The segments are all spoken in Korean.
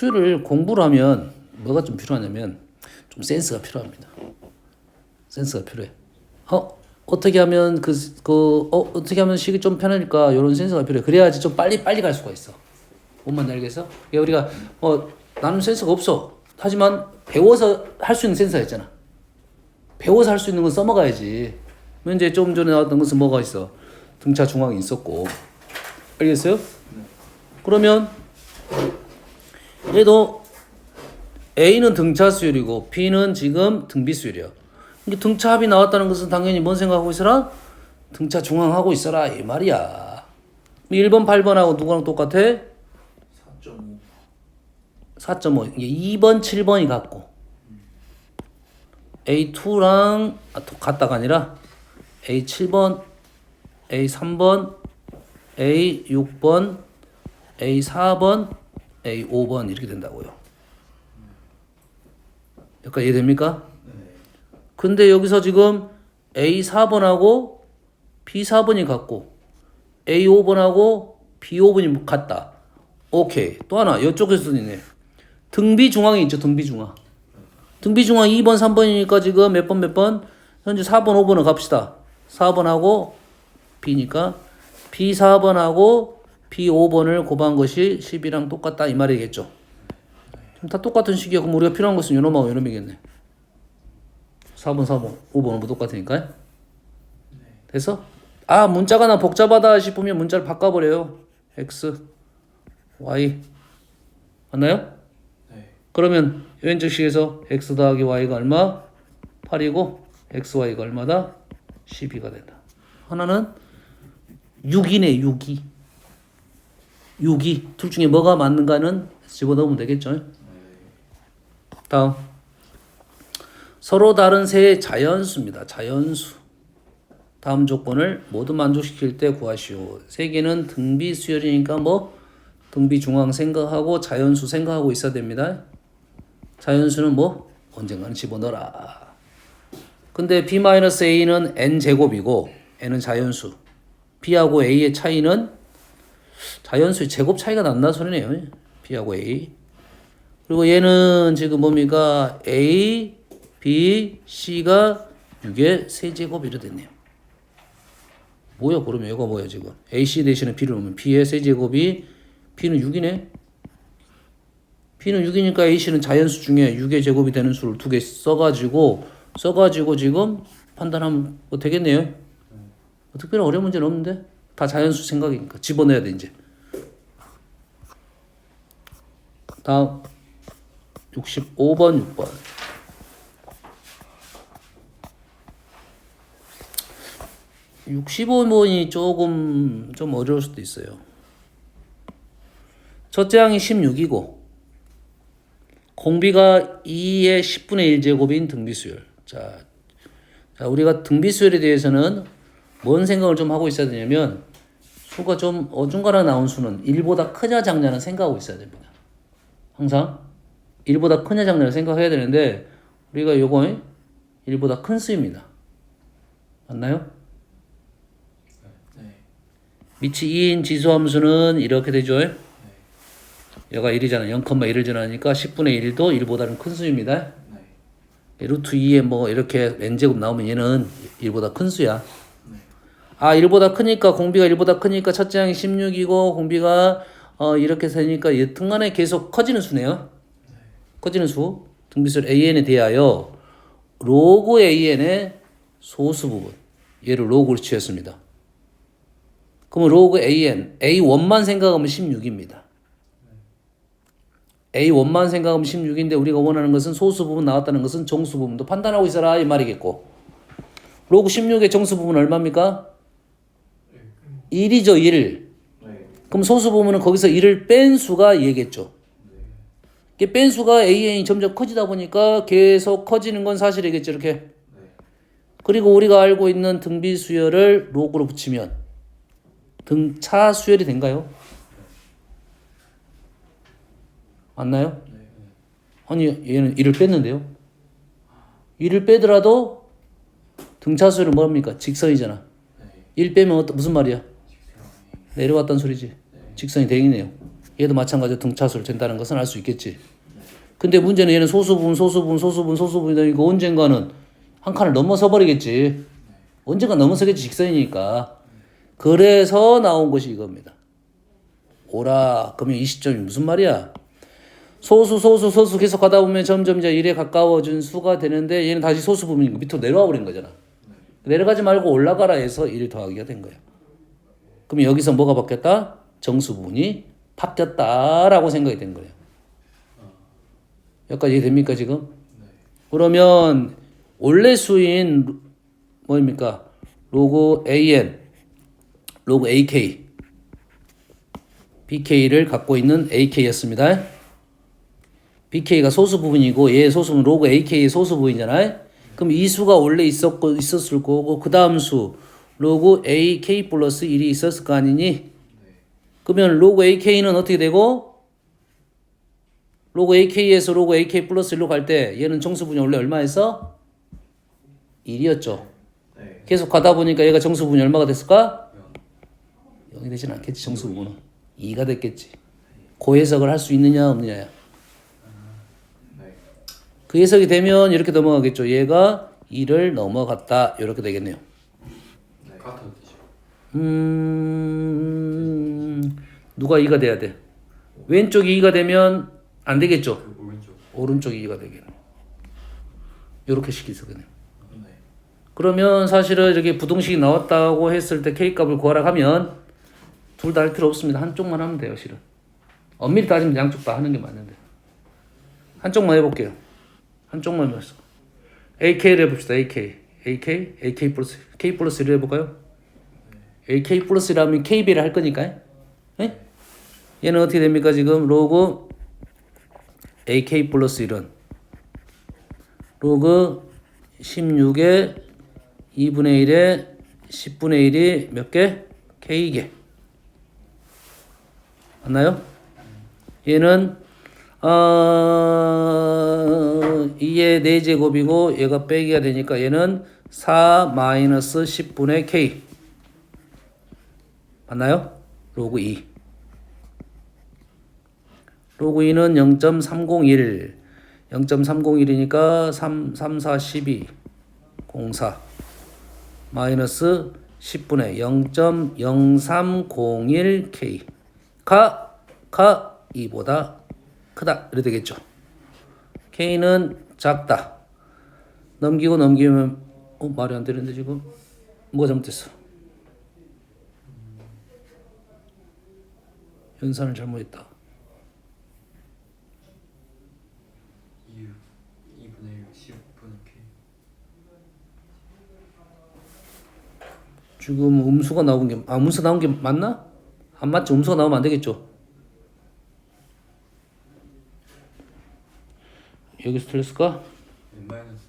수요를 공부를 하면 뭐가 좀 필요하냐면 좀 센스가 필요합니다. 센스가 필요해. 어떻게 하면 어떻게 하면 식이 좀 편하니까 이런 센스가 필요해. 그래야지 좀 빨리 갈 수가 있어. 뭔 말인지 알겠어? 우리가 나는 센스가 없어. 하지만 배워서 할 수 있는 센스가 있잖아. 배워서 할 수 있는 건 써먹어야지. 이제 좀 전에 나왔던 것은 뭐가 있어? 등차 중앙이 있었고. 알겠어요? 그러면 얘도 A는 등차 수열이고 B는 지금 등비 수열이야. 이게 등차 합이 나왔다는 것은 당연히 뭔 생각하고 있어라? 등차 중앙하고 있어라 이 말이야. 1번 8번하고 누구랑 똑같아? 4.5. 4.5. 이게 2번 7번이 같고 A2랑 같다가 아니라 A7번, A3번, A6번, A4번, A5번 이렇게 된다고요. 여기까지 이해됩니까? 네. 근데 여기서 지금 A4번하고 B4번이 같고 A5번하고 B5번이 같다. 오케이. 또 하나 이쪽에서도 있네. 등비 중앙이 있죠. 등비 중앙. 등비 중앙 2번 3번이니까 지금 몇 번? 현재 4번 5번을 갑시다. 4번하고 B니까 B4번하고 B5번을 곱한 것이 10이랑 똑같다 이 말이겠죠. 지금 다 똑같은 식이야. 그럼 우리가 필요한 것은 요놈하고 요놈이겠네. 4번 5번은 뭐 똑같으니까. 됐어? 문자가 나 복잡하다 싶으면 문자를 바꿔버려요. X, Y. 맞나요? 네. 그러면 왼쪽 식에서 X 더하기 Y가 얼마? 8이고 X, Y가 얼마다? 12가 된다. 하나는 6이네 6이. 6이. 둘 중에 뭐가 맞는가는 집어넣으면 되겠죠. 다음. 서로 다른 세 자연수입니다. 자연수. 다음 조건을 모두 만족시킬 때 구하시오. 세 개는 등비 수열이니까 등비 중앙 생각하고 자연수 생각하고 있어야 됩니다. 자연수는 언젠가는 집어넣어라. 근데 B-A는 n제곱이고 n은 자연수. B하고 A의 차이는 자연수의 제곱 차이가 난다 소리네요. B하고 A. 그리고 얘는 지금 뭡니까? A, B, C가 6의 세제곱 이렇게 됐네요. 뭐야 그러면 얘가 뭐야 지금? AC 대신에 B를 넣으면 B의 세제곱이 B는 6이네? B는 6이니까 AC는 자연수 중에 6의 제곱이 되는 수를 두 개 써가지고 지금 판단하면 되겠네요. 특별히 어려운 문제는 없는데 다 자연수 생각이니까 집어넣어야 돼 이제. 다음 65번 6번. 65번이 조금 좀 어려울 수도 있어요. 첫째 항이 16이고 공비가 2의 10분의 1제곱인 등비수열. 자, 우리가 등비수열에 대해서는 뭔 생각을 좀 하고 있어야 되냐면 수가 좀 어중간하게 나온 수는 1보다 크냐 작냐는 생각하고 있어야 됩니다. 항상 1보다 크냐 작냐를 생각해야 되는데 우리가 요거 1보다 큰 수입니다. 맞나요? 네. 밑이 2인 지수함수는 이렇게 되죠. 얘가 1이잖아. 0,1을 지나니까 10분의 1도 1보다는 큰 수입니다. 네. 루트 2에 이렇게 n제곱 나오면 얘는 1보다 큰 수야. 네. 1보다 크니까 공비가 1보다 크니까 첫째 항이 16이고 공비가 이렇게 되니까 등간에 계속 커지는 수네요. 네. 커지는 수. 등비수열 AN에 대하여 로그 AN의 소수 부분. 얘를 로그로 취했습니다. 그러면 로그 AN, A1만 생각하면 16입니다. A1만 생각하면 16인데 우리가 원하는 것은 소수 부분 나왔다는 것은 정수 부분도 판단하고 있어라 이 말이겠고 로그 16의 정수 부분 얼마입니까? 1이죠 1. 네. 그럼 소수 부분은 거기서 1을 뺀 수가 얘겠죠. 이게 뺀 수가 AN이 점점 커지다 보니까 계속 커지는 건 사실이겠죠 이렇게. 네. 그리고 우리가 알고 있는 등비 수열을 로그로 붙이면 등차 수열이 된가요? 맞나요? 네. 아니 얘는 1을 뺐는데요. 1을 빼더라도 등차 수열은 뭡니까? 직선이잖아. 네. 1 빼면 무슨 말이야? 직선이. 내려왔다는 소리지. 네. 직선이 대응이네요. 얘도 마찬가지로 등차수를 잰다는 것은 알 수 있겠지. 근데 문제는 얘는 소수분이니까 언젠가는 한 칸을 넘어서 버리겠지. 언젠가 넘어서겠지, 직선이니까. 그래서 나온 것이 이겁니다. 오라. 그러면 20점이 무슨 말이야? 소수 계속 가다 보면 점점 이제 1에 가까워진 수가 되는데 얘는 다시 소수분이니까 밑으로 내려와 버린 거잖아. 내려가지 말고 올라가라 해서 1 더하기가 된 거야. 그럼 여기서 뭐가 바뀌었다? 정수분이 바뀌었다라고 생각이 된 거예요. 여기까지 이해됩니까 지금? 그러면 원래 수인 뭐입니까? 로그 AN, 로그 AK, BK를 갖고 있는 AK였습니다. BK가 소수 부분이고 얘 소수는 로그 AK의 소수 부분이잖아요. 그럼 이 수가 원래 있었을 거고 그 다음 수 로그 AK 플러스 1이 있었을 거 아니니? 그러면 로그 AK는 어떻게 되고? 로그 AK에서 로그 AK 플러스 1로 갈 때 얘는 정수분이 원래 얼마였어? 1이었죠. 네. 계속 가다 보니까 얘가 정수분이 얼마가 됐을까? 0이 되진 않겠지. 정수분은 2가 됐겠지. 그 해석을 할 수 있느냐 없느냐야. 네. 그 해석이 되면 이렇게 넘어가겠죠. 얘가 2를 넘어갔다. 이렇게 되겠네요. 네. 같아도 되죠. 누가 2가 돼야 돼? 왼쪽이 2가 되면 안 되겠죠. 그 오른쪽. 오른쪽이 2가 되겠네. 이렇게 시키거든요. 네. 그러면 사실은 이렇게 부동식이 나왔다고 했을 때 K값을 구하라 하면 둘 다 할 필요 없습니다. 한쪽만 하면 돼요, 실은. 엄밀히 따지면 양쪽 다 하는 게 맞는데. 한쪽만 해볼게요. 한쪽만 해봤어. AK를 해봅시다. AK 플러스, K 플러스 1을 해볼까요? AK 플러스 1하면 KB를 할 거니까. 네? 얘는 어떻게 됩니까? 지금 로그 AK 플러스 1은 로그 16에 2분의 1에 10분의 1이 몇 개? K개. 맞나요? 얘는 2의 4제곱이고 얘가 빼기가 되니까 얘는 4 마이너스 10분의 K. 맞나요? 로그 2. 로그 2는 0.301. 0.301이니까 3, 4, 12. 04. 마이너스 10분의 0.0301K. 가 2보다 크다. 이래 되겠죠. K는 작다. 넘기면 말이 안 되는데 지금 뭐가 잘못됐어? 연산을 잘못했다. 2분의 1, 10분의 K. 지금 음수가 나온 게 음수 나온 게 맞나? 안 맞죠? 음수가 나오면 안 되겠죠. 여기서 틀렸을까? 마이너스.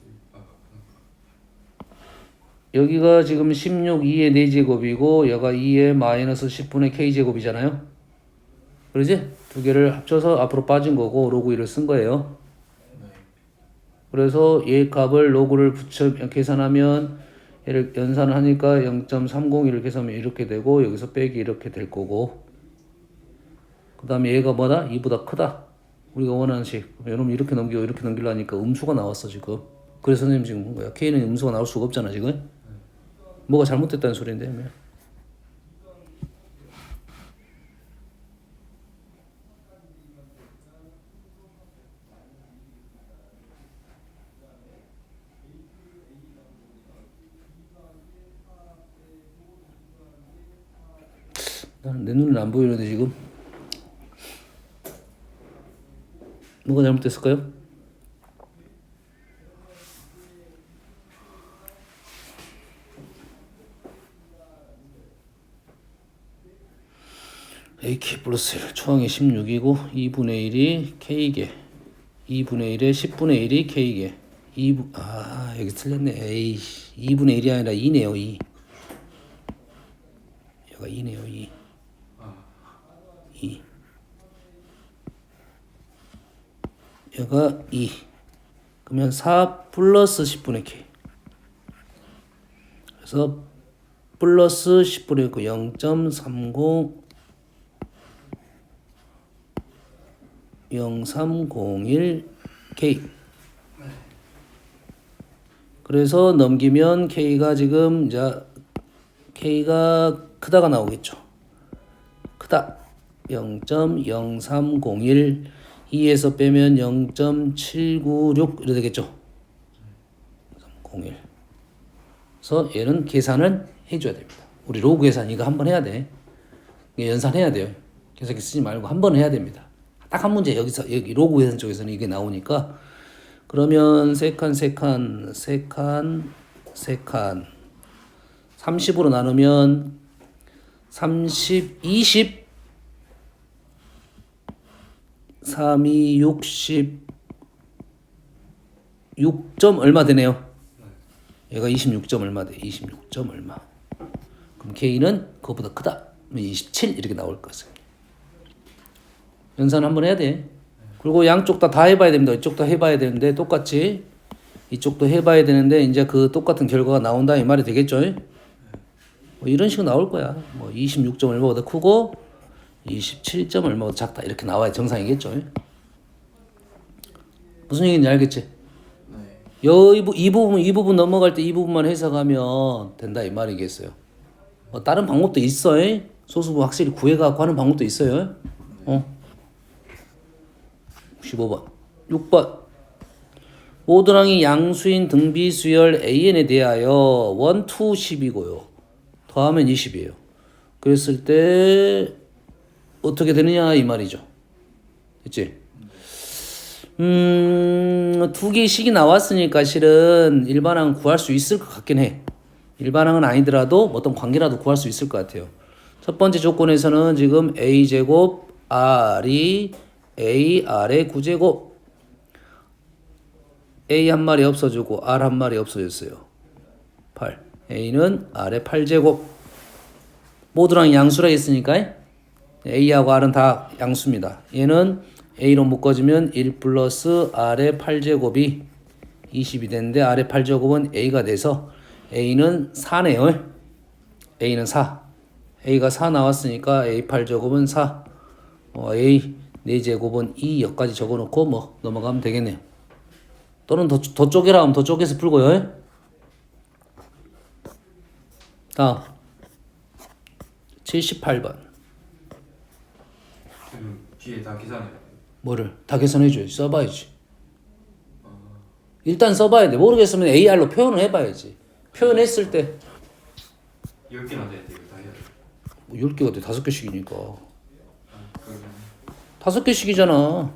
여기가 지금 16, 2의 4제곱이고 여가 2의 마이너스 10분의 K제곱이잖아요. 그러지? 두 개를 합쳐서 앞으로 빠진 거고 로그 1을 쓴 거예요. 네. 그래서 얘 값을 로그를 계산하면 얘를 연산을 하니까 0.301을 계산하면 이렇게 되고 여기서 빼기 이렇게 될 거고 그 다음에 얘가 뭐다? 2보다 크다. 우리가 원하는 식. 여러분 이렇게 넘기고 이렇게 넘기려니까 음수가 나왔어 지금. 그래서 선생님 지금 본 거야. K는 음수가 나올 수가 없잖아 지금. 뭐가 잘못됐다는 소리인데. 나는 내 눈은 안 보이는데 지금. 뭐가 잘못됐을까요? AK 플러스 1 초항이 16이고 2분의 1이 K개 2분의 1에 10분의 1이 K개 여기 틀렸네. 에이 2분의 1이 아니라 2네요. 2 여기가 2네요. 2 여기가 2 그러면 4 플러스 10분의 K 그래서 플러스 10분의 9 0.30 0301K. 그래서 넘기면 K가 지금 이제 K가 크다가 나오겠죠. 크다. 0.0301 2에서 빼면 0.796 이렇게 되겠죠. 01. 그래서 얘는 계산을 해줘야 됩니다. 우리 로그 계산 이거 한번 해야 돼. 이게 연산해야 돼요. 계산기 쓰지 말고 한 번 해야 됩니다. 딱 한 문제 여기서 여기 로그 계산 쪽에서는 이게 나오니까 그러면 세 칸 30으로 나누면 30 20 3이 60 6점 얼마 되네요. 얘가 26점 얼마 돼. 26점 얼마. 그럼 K는 그거보다 크다. 27 이렇게 나올 것을. 연산 한번 해야 돼. 그리고 양쪽 다 해봐야 됩니다. 이쪽도 해봐야 되는데 똑같이 이쪽도 해봐야 되는데 이제 그 똑같은 결과가 나온다 이 말이 되겠죠. 뭐 이런 식으로 나올 거야. 뭐 26점 얼마보다 크고 27점 얼마보다 작다 이렇게 나와야 정상이겠죠. 무슨 얘기인지 알겠지? 이 부분 넘어갈 때 이 부분만 해석하면 된다 이 말이겠어요. 뭐 다른 방법도 있어. 소수부 확실히 구해갖고 하는 방법도 있어요. 15번 6번 모드랑이 양수인 등비수열 AN에 대하여 1, 2, 10이고요. 더하면 20이에요. 그랬을 때 어떻게 되느냐 이 말이죠. 됐지? 두 개씩이 나왔으니까 실은 일반항 구할 수 있을 것 같긴 해. 일반항은 아니더라도 어떤 관계라도 구할 수 있을 것 같아요. 첫 번째 조건에서는 지금 A제곱 R이 AR의 9제곱 A 한 마리 없어지고 R 한 마리 없어졌어요. 8 A는 R의 8제곱 모두랑 양수라 했으니까 A하고 R은 다 양수입니다. 얘는 A로 묶어지면 1 플러스 R의 8제곱이 20이 되는데 R의 8제곱은 A가 돼서 A는 4네요. A는 4 A가 4 나왔으니까 A 8제곱은 4 A 4제곱은 2 여기까지 적어놓고 뭐 넘어가면 되겠네요. 또는 더 쪼개라 하면 더 쪼개서 풀고요. 다음 78번 뒤에 다 계산해요. 뭐를? 다 계산해줘야지. 써봐야지. 일단 써봐야 돼. 모르겠으면 AR로 표현을 해봐야지. 표현했을 때 10개나 돼야 돼. 이거 다 해야 돼. 뭐 10개가 돼. 5개씩이니까 그러면 5개씩이잖아.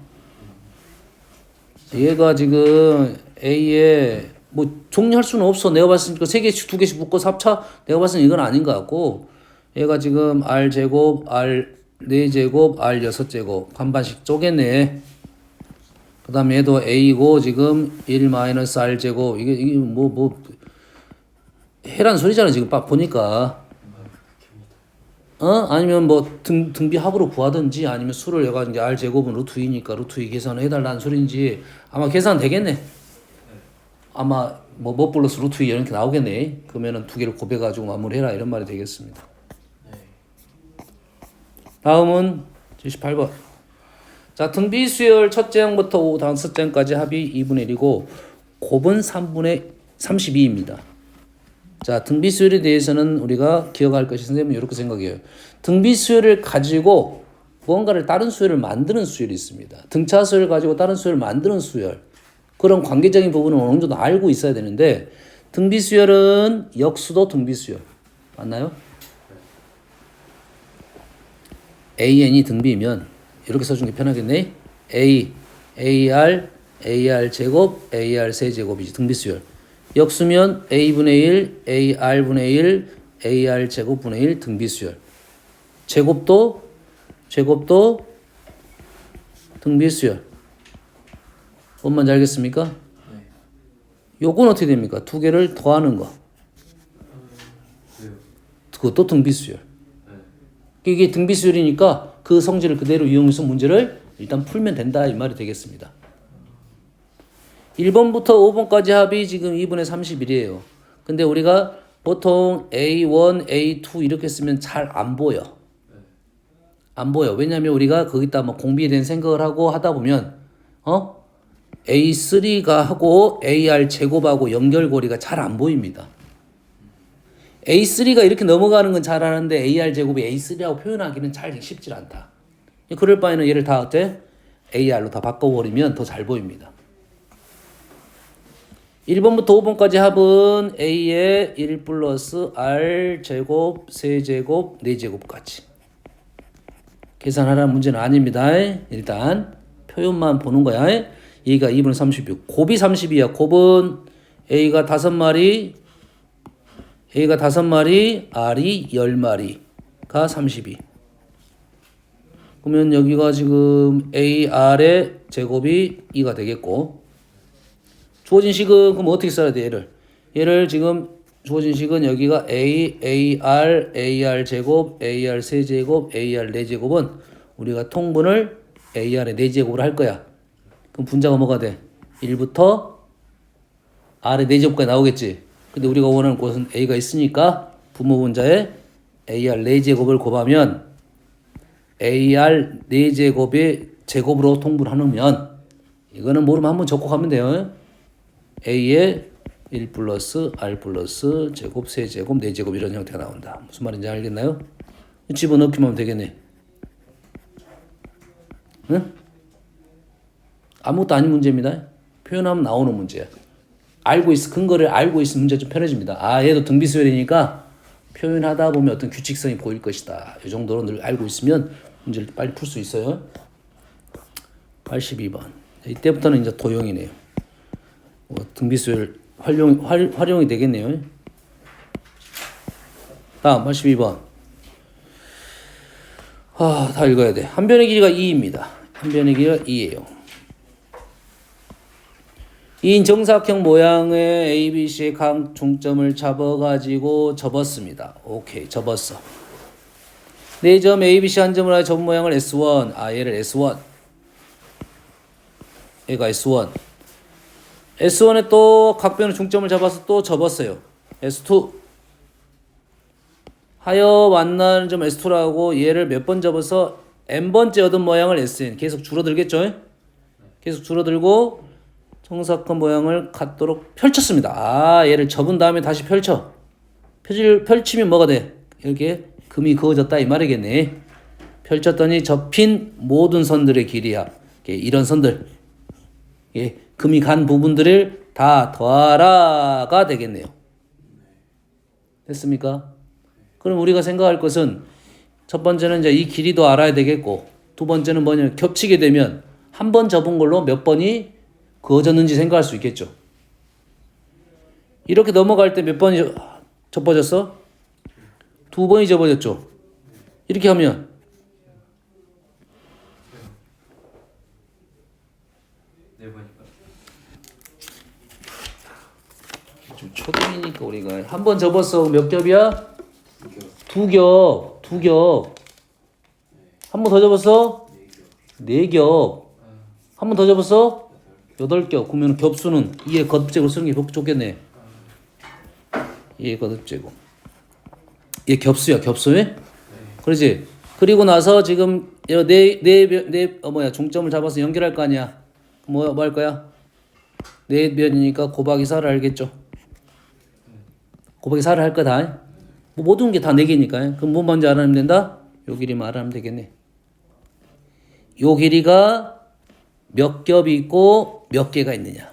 얘가 지금 A에 뭐 정리할 수는 없어. 내가 봤을 때 3개씩 2개씩 묶어서 합차 내가 봤을 때 이건 아닌 것 같고 얘가 지금 R제곱 R 4제곱 R 6제곱 반반씩 쪼갰네. 그 다음에 얘도 A고 지금 1 마이너스 R제곱 이게 뭐 해란 소리잖아 지금 딱 보니까. 아니면 뭐 등비 합으로 구하든지 아니면 수를 얘가 이제 R제곱은 루트 2니까 루트 2 계산을 해달라는 소리인지 아마 계산 되겠네. 아마 뭐 플러스 루트 2 이렇게 나오겠네. 그러면은 두 개를 곱해가지고 마무리해라 이런 말이 되겠습니다. 다음은 78번. 자, 등비수열 첫째 항부터 다섯째 항까지 합이 2분의 1이고 곱은 3분의 32입니다. 자, 등비수열에 대해서는 우리가 기억할 것이 선생님은 이렇게 생각해요. 등비수열을 가지고 무언가를 다른 수열을 만드는 수열이 있습니다. 등차수열을 가지고 다른 수열을 만드는 수열. 그런 관계적인 부분은 어느 정도 알고 있어야 되는데 등비수열은 역수도 등비수열. 맞나요? AN이 등비면 이렇게 써주는 게 편하겠네. AR 제곱 AR 세제곱이지 등비수열. 역수면 A분의 1 AR분의 1 AR 제곱분의 1 등비수열. 제곱도 등비수열. 뭔 말인지 알겠습니까? 요건 어떻게 됩니까? 두 개를 더하는 거. 그것도 등비수열. 이게 등비수열이니까 그 성질을 그대로 이용해서 문제를 일단 풀면 된다 이 말이 되겠습니다. 1번부터 5번까지 합이 지금 2분의 31이에요. 근데 우리가 보통 A1, A2 이렇게 쓰면 잘 안 보여. 안 보여. 왜냐면 우리가 거기다 뭐 공비에 대한 생각을 하고 하다 보면 A3가 하고 AR 제곱하고 연결고리가 잘 안 보입니다. A3가 이렇게 넘어가는 건 잘 아는데 AR 제곱이 A3라고 표현하기는 잘 쉽지 않다. 그럴 바에는 얘를 다 어때? AR로 다 바꿔버리면 더 잘 보입니다. 1번부터 5번까지 합은 A의 1 플러스 R 제곱, 세제곱, 4제곱까지. 계산하라는 문제는 아닙니다. 일단 표현만 보는 거야. 얘가 2분의 36. 곱이 30이야. 곱은 A가 5마리, R이 10마리가 32. 그러면 여기가 지금 AR의 제곱이 2가 되겠고, 주어진 식은 그럼 어떻게 써야 돼? 얘를 지금 주어진 식은 여기가 AR 제곱, AR 세제곱, AR 4제곱은 우리가 통분을 AR의 4제곱으로 할 거야. 그럼 분자가 뭐가 돼? 1부터 R의 4제곱까지 나오겠지. 근데 우리가 원하는 곳은 A가 있으니까 분모 분자에 AR 4제곱을 곱하면 AR 4제곱의 제곱으로 통분하면 이거는 모르면 한번 적고 가면 돼요. A의 1 플러스 R 플러스 제곱, 세제곱, 4제곱 이런 형태가 나온다. 무슨 말인지 알겠나요? 집어넣기만 하면 되겠네. 응? 아무것도 아닌 문제입니다. 표현하면 나오는 문제야. 근거를 알고 있으면 문제 좀 편해집니다. 아, 얘도 등비수열이니까 표현하다 보면 어떤 규칙성이 보일 것이다. 이 정도로 늘 알고 있으면 문제를 빨리 풀 수 있어요. 82번. 이때부터는 이제 도형이네요. 등비수열 활용이 되겠네요. 다음 82번. 다 읽어야 돼. 한 변의 길이가 2입니다. 한 변의 길이가 2예요. 2인 정사각형 모양의 ABC의 각 중점을 잡아가지고 접었습니다. 오케이, 접었어. 4점 ABC 한 점을 하여 접은 모양을 S1. 얘를 S1. 얘가 S1. S1에 또 각변의 중점을 잡아서 또 접었어요. S2. 하여 만나는 점 S2라고 얘를 몇 번 접어서 n번째 얻은 모양을 SN. 계속 줄어들겠죠? 계속 줄어들고 정사각형 모양을 갖도록 펼쳤습니다. 얘를 접은 다음에 다시 펼쳐. 펼치면 뭐가 돼? 이렇게 금이 그어졌다 이 말이겠네. 펼쳤더니 접힌 모든 선들의 길이야. 이런 선들. 금이 간 부분들을 다 더하라가 되겠네요. 됐습니까? 그럼 우리가 생각할 것은 첫 번째는 이제 이 길이도 알아야 되겠고, 두 번째는 뭐냐면 겹치게 되면 한 번 접은 걸로 몇 번이 그어졌는지 생각할 수 있겠죠. 이렇게 넘어갈 때 몇 번이 접어졌어? 2번이 접어졌죠. 이렇게 하면 좀 초등이니까 우리가 한 번 접었어. 몇 겹이야? 2겹. 2겹. 한 번 더 접었어? 4겹. 한 번 더 접었어? 8겹. 그러면 겹수는 2의 거듭제곱 쓰는 게 좋겠네. 2의 거듭제곱. 얘 겹수야, 겹수에? 그렇지? 그리고 나서 지금 중점을 잡아서 연결할 거 아니야. 뭐 할 거야? 4변이니까 곱하기 4를 알겠죠? 곱하기 4를 할 거다. 뭐 모든 게 다 4개니까. 그럼 뭐 먼저 알아내면 된다? 요 길이만 알아내면 되겠네. 요 길이가 몇 겹이 있고 몇 개가 있느냐.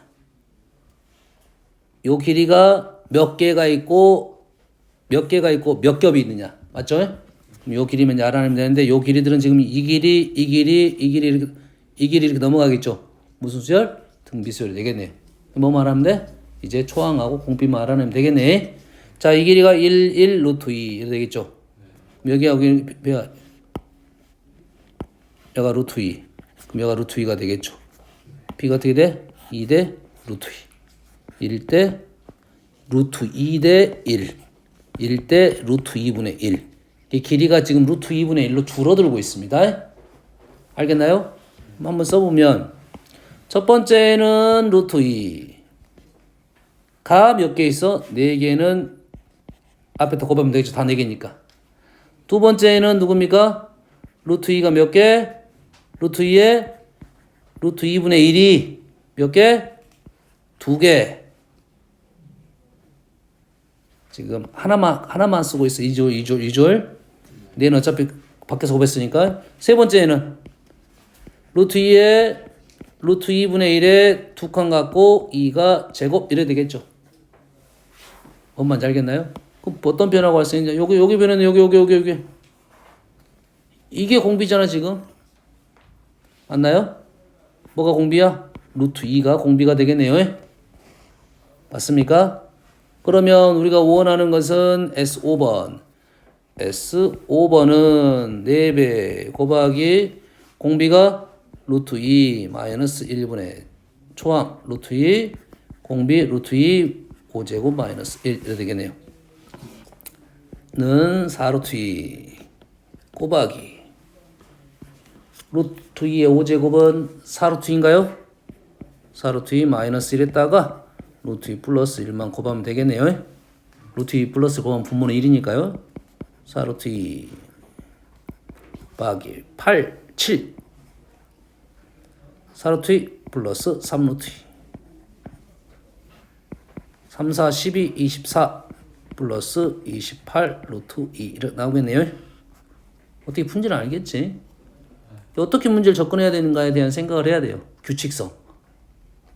요 길이가 몇 개가 있고 몇 겹이 있느냐. 맞죠? 그럼 요 길이면 알아내면 되는데 요 길이들은 지금 이 길이 이렇게 넘어가겠죠. 무슨 수열? 등비수열이 되겠네. 뭐 말하면 돼? 이제 초항하고 공비만 알아내면 되겠네. 자, 이 길이가 1 루트 2 이렇게 되겠죠. 여기하고 여기가 루트 2. 그럼 여기가 루트 2가 되겠죠. b가 어떻게 돼? 2대 루트 2. 1대 루트 2대 1. 1대 루트 2분의 1. 이 길이가 지금 루트 2분의 1로 줄어들고 있습니다. 알겠나요? 한번 써보면 첫 번째는 루트 2가 몇 개 있어? 4개는 앞에 더 곱하면 되겠죠. 다 4개니까. 두 번째는 누굽니까? 루트 2가 몇 개? 루트 2에 루트 2분의 1이 몇 개? 2개. 지금 하나만 쓰고 있어. 2줄. 얘는 어차피 밖에서 곱했으니까. 세 번째는 루트 2에 루트 2분의 1에 2칸 갖고 2가 제곱 이래 되겠죠. 뭔만 알겠나요? 그럼 어떤 변화가 할 수 있냐? 여기 변화는 여기. 이게 공비잖아 지금. 맞나요? 뭐가 공비야? 루트 2가 공비가 되겠네요. 맞습니까? 그러면 우리가 원하는 것은 S5번. S5번은 4배 곱하기 공비가 루트 2 마이너스 1분의 초항 루트 2 공비 루트 2 5제곱 마이너스 1 이렇게 되겠네요. 는 4루트 2 곱하기 루트 2의 5제곱은 4루트 2인가요? 4루트 2 마이너스 1에다가 루트 2 플러스 1만 곱하면 되겠네요. 루트 2 플러스 곱하면 분모는 1이니까요. 4루트 2 곱하기 8, 7 4루트 2 플러스 3루트 2 3, 4, 12, 24 플러스 28 루트 2 이렇게 나오겠네요. 어떻게 푼지는 알겠지? 어떻게 문제를 접근해야 되는가에 대한 생각을 해야 돼요.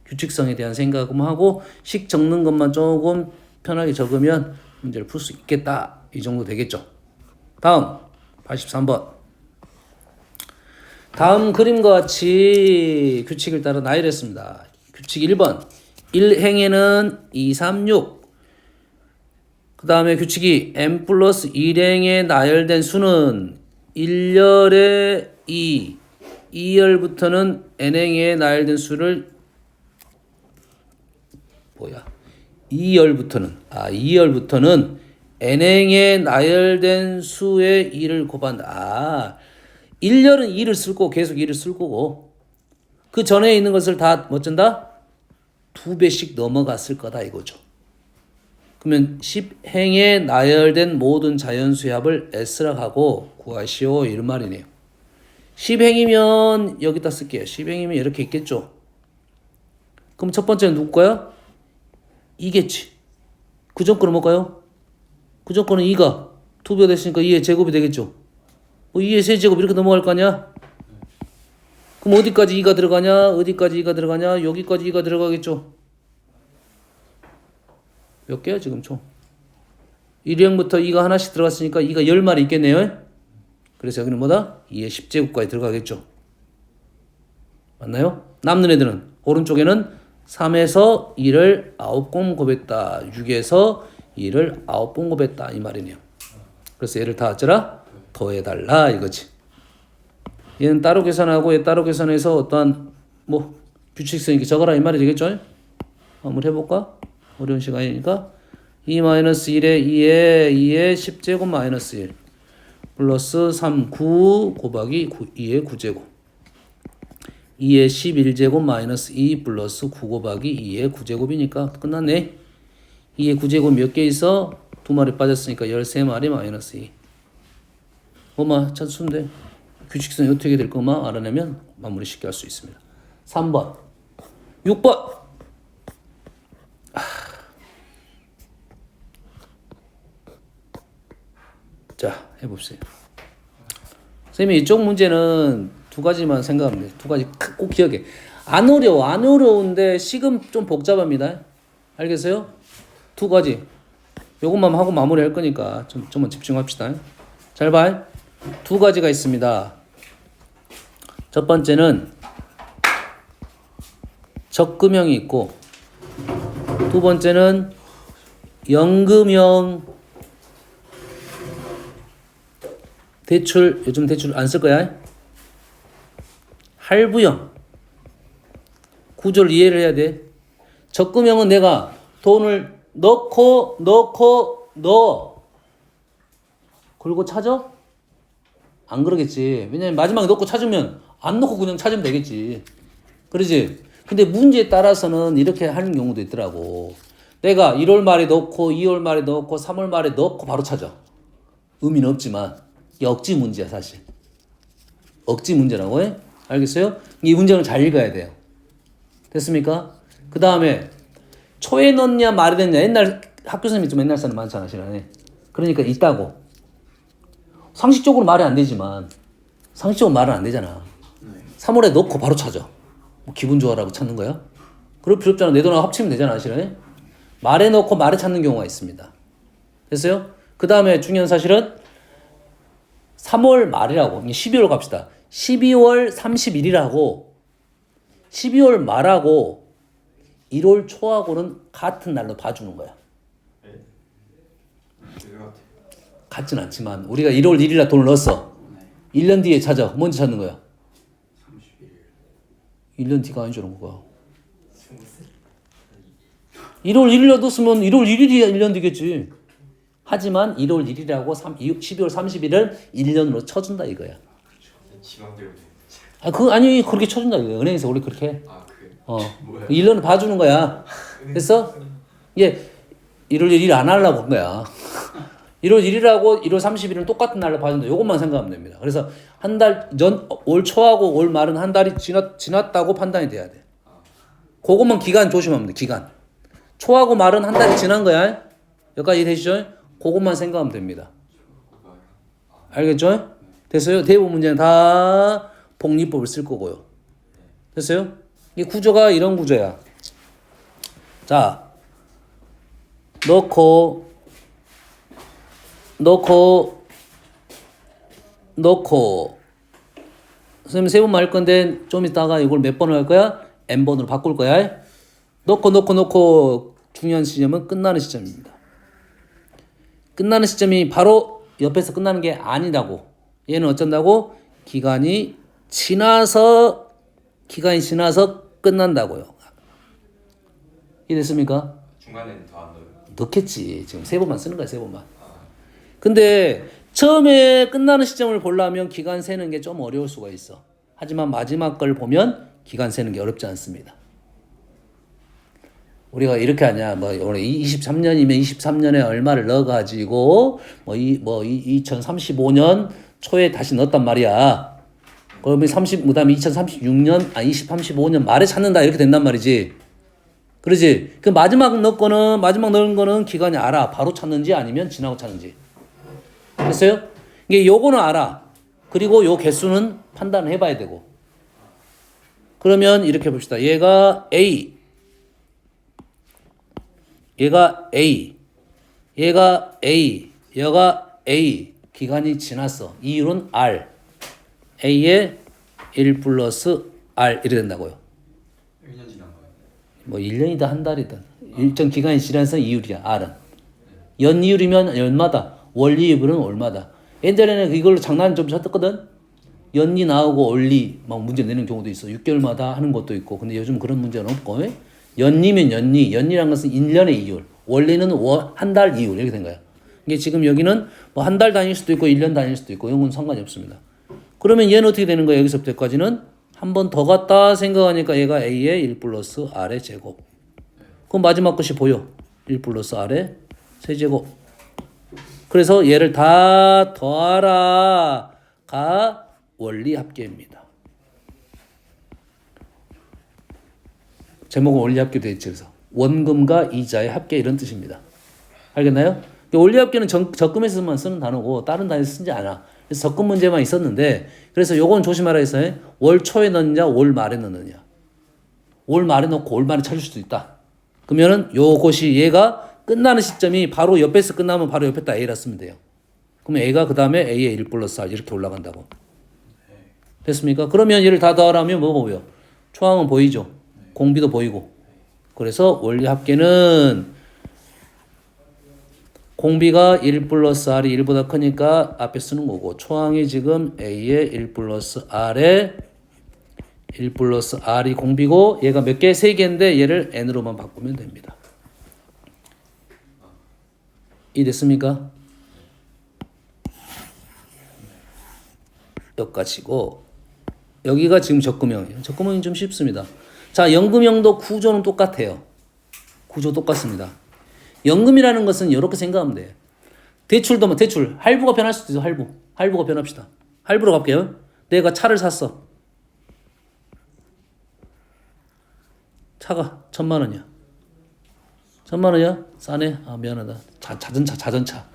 규칙성에 대한 생각을 하고 식 적는 것만 조금 편하게 적으면 문제를 풀 수 있겠다. 이 정도 되겠죠. 다음 83번. 다음 그림과 같이 규칙을 따라 나열했습니다. 규칙 1번 1행에는 2, 3, 6. 그 다음에 규칙이 n 플러스 1행에 나열된 수는 1열에 2, 2열부터는 n행에 나열된 수를 2열부터는 n행에 나열된 수의 2를 곱한다. 1열은 2를 쓸 거고 계속 2를 쓸 거고 그 전에 있는 것을 다 어쩐다? 2배씩 넘어갔을 거다 이거죠. 그러면 10행에 나열된 모든 자연수의 합을 S라고 하고 구하시오 이런 말이네요. 10행이면 여기다 쓸게요. 10행이면 이렇게 있겠죠. 그럼 첫 번째는 누구일까요? 2겠지. 그 전 거는 뭘까요? 그 전 거는 2가 2배가 됐으니까 2의 제곱이 되겠죠. 2의 세제곱 이렇게 넘어갈 거 아니야? 그럼 어디까지 2가 들어가냐? 어디까지 2가 들어가냐? 여기까지 2가 들어가겠죠. 몇 개야 지금 총? 1행부터 2가 하나씩 들어갔으니까 2가 10마리 있겠네요. 그래서 여기는 뭐다? 2의 10제곱까지 들어가겠죠. 맞나요? 남는 애들은 오른쪽에는 3에서 2를 9번 곱했다. 6에서 2를 9번 곱했다. 이 말이네요. 그래서 얘를 다 어쩌라? 더해달라 이거지. 얘는 따로 계산하고 얘 따로 계산해서 어떠한 규칙성 있게 적어라 이 말이 되겠죠? 한번 해볼까? 어려운 시간이니까 2-1에 2의 10제곱 마이너스 1 플러스 3, 9 곱하기 2의 9제곱 2의 11제곱 마이너스 2 플러스 9 곱하기 2의 9제곱이니까 끝났네. 2의 9제곱 몇 개 있어? 2마리 빠졌으니까 13마리 마이너스 2 찾으면 돼. 규칙성이 어떻게 될 거만 알아내면 마무리 쉽게 할 수 있습니다. 3번 6번 자 해봅시다. 선생님이 이쪽 문제는 두 가지만 생각하면 돼. 두 가지 꼭 기억해. 안 어려운데 식은 좀 복잡합니다. 알겠어요? 두 가지. 요것만 하고 마무리할 거니까 좀만 집중합시다. 잘 봐. 두 가지가 있습니다. 첫 번째는 적금형이 있고 두 번째는 연금형 대출. 요즘 대출 안 쓸 거야. 할부형 구조를 이해를 해야 돼. 적금형은 내가 돈을 넣고 그리고 찾아? 안 그러겠지. 왜냐면 마지막에 넣고 찾으면 안 넣고 그냥 찾으면 되겠지. 그러지? 근데 문제에 따라서는 이렇게 하는 경우도 있더라고. 내가 1월 말에 넣고 2월 말에 넣고 3월 말에 넣고 바로 찾아. 의미는 없지만 이게 억지 문제야 사실. 억지 문제라고 해. 알겠어요? 이 문제는 잘 읽어야 돼요. 됐습니까? 그 다음에 초에 넣냐 말에 넣냐. 옛날 학교 선생님이 좀 옛날 사람 많잖아 시간에. 그러니까 있다고. 상식적으로 말이 안 되지만 상식적으로 말은 안 되잖아. 3월에 넣고 바로 찾아. 뭐 기분 좋아라고 찾는 거야? 그럴 필요 없잖아. 내 돈하고 합치면 되잖아 사실은. 말에 넣고 말에 찾는 경우가 있습니다. 됐어요? 그 다음에 중요한 사실은 3월 말이라고 12월 갑시다. 12월 30일이라고 12월 말하고 1월 초하고는 같은 날로 봐주는 거야. 그거 같아. 같진 않지만 우리가 1월 1일 날 돈을 넣었어. 1년 뒤에 찾아. 뭔지 찾는 거야. 1년 뒤가 아니죠, 뭐가. 1월 1일 날 넣었으면 1월 1일이 1년 뒤겠지. 하지만 1월 1일하고 12월 30일을 1년으로 쳐준다 이거야. 지맘대로. 아니 그렇게 쳐준다 이거야. 은행에서 원래 그렇게 해. 아 그래. 뭐야? 1년을 봐주는 거야. 됐어? 이게 1월 1일 안 하려고 한 거야. 1월 1일하고 1월 30일은 똑같은 날로 봐준다. 이것만 생각하면 됩니다. 그래서 한 달 전, 올 초하고 올 말은 한 달이 지났다고 판단이 돼야 돼. 그것만 기간 조심하면 돼. 기간. 초하고 말은 한 달이 지난 거야. 여기까지 되시죠? 그것만 생각하면 됩니다. 알겠죠? 됐어요? 대부분 문제는 다 복리법을 쓸 거고요. 됐어요? 이 구조가 이런 구조야. 자, 넣고 선생님 세 번 말 건데 좀 이따가 이걸 몇 번을 할 거야? n번으로 바꿀 거야. 넣고 중요한 시점은 끝나는 시점입니다. 끝나는 시점이 바로 옆에서 끝나는 게 아니라고. 얘는 어쩐다고? 기간이 지나서 끝난다고요. 이해됐습니까? 중간에는 더 안 넣어요. 넣겠지. 지금 세 번만 쓰는 거야, 세 번만. 근데 처음에 끝나는 시점을 보려면 기간 세는 게 좀 어려울 수가 있어. 하지만 마지막 걸 보면 기간 세는 게 어렵지 않습니다. 우리가 이렇게 하냐, 올해 23년이면 23년에 얼마를 넣어가지고, 2035년 초에 다시 넣었단 말이야. 그러면 그 다음에 2035년 말에 찾는다. 이렇게 된단 말이지. 그러지? 그 마지막 넣은 거는 기간이 알아. 바로 찾는지 아니면 지나고 찾는지. 됐어요? 이게 요거는 알아. 그리고 요 개수는 판단을 해봐야 되고. 그러면 이렇게 봅시다. 얘가 A. 얘가 A. 기간이 지났어. 이율은 R. A에 1 플러스 R 이렇게 된다고요. 1년 지난 거예요. 뭐 1년이든 한 달이든 일정 기간이 지나서 이율이야. R은. 연이율이면 연마다. 월이율은 월마다. 옛날에는 이걸로 장난 좀 쳤거든. 연이 나오고 월리 막 문제 내는 경우도 있어. 6개월마다 하는 것도 있고. 근데 요즘 그런 문제는 없고. 연이면 연이란 것은 1년의 이율. 원리는 한 달 이율 이렇게 된 거야. 이게 지금 여기는 뭐 한 달 다닐 수도 있고 1년 다닐 수도 있고 이건 상관이 없습니다. 그러면 얘는 어떻게 되는 거야? 여기서부터까지는 한 번 더 갔다 생각하니까 얘가 A의 1 플러스 R의 제곱. 그럼 마지막 것이 보여. 1 플러스 R의 세제곱. 그래서 얘를 다 더하라가 원리 합계입니다. 제목은 원리 합계 되어 있죠. 그래서 원금과 이자의 합계 이런 뜻입니다. 알겠나요? 원리 합계는 적금에서만 쓰는 단어고 다른 단어에서 쓰지 않아. 그래서 적금 문제만 있었는데 그래서 요건 조심하라 했어요. 월 초에 넣느냐 월 말에 넣느냐. 월 말에 넣고 월 말에 찾을 수도 있다. 그러면은 요것이 얘가 끝나는 시점이 바로 옆에서 끝나면 바로 옆에다 A라 쓰면 돼요. 그러면 A가 그 다음에 A의 1 플러스 R 이렇게 올라간다고. 됐습니까? 그러면 얘를 다 더하라면 뭐 보여? 초항은 보이죠? 공비도 보이고. 그래서 원리 합계는 공비가 1 플러스 R이 1보다 크니까 앞에 쓰는 거고 초항이 지금 A의 1 플러스 R의 1 플러스 R이 공비고 얘가 몇 개? 3개인데 얘를 N으로만 바꾸면 됩니다. 이해됐습니까? 여기까지고 여기가 지금 적금형이에요. 적금형이 좀 쉽습니다. 자, 연금형도 구조는 똑같아요. 구조 똑같습니다. 연금이라는 것은 이렇게 생각하면 돼요. 대출도 대출 할부가 변할 수도 있어. 할부가 변합시다. 할부로 갈게요. 내가 차를 샀어. 차가 1,000만 원이야. 1,000만 원이야? 싸네. 아 미안하다. 자전차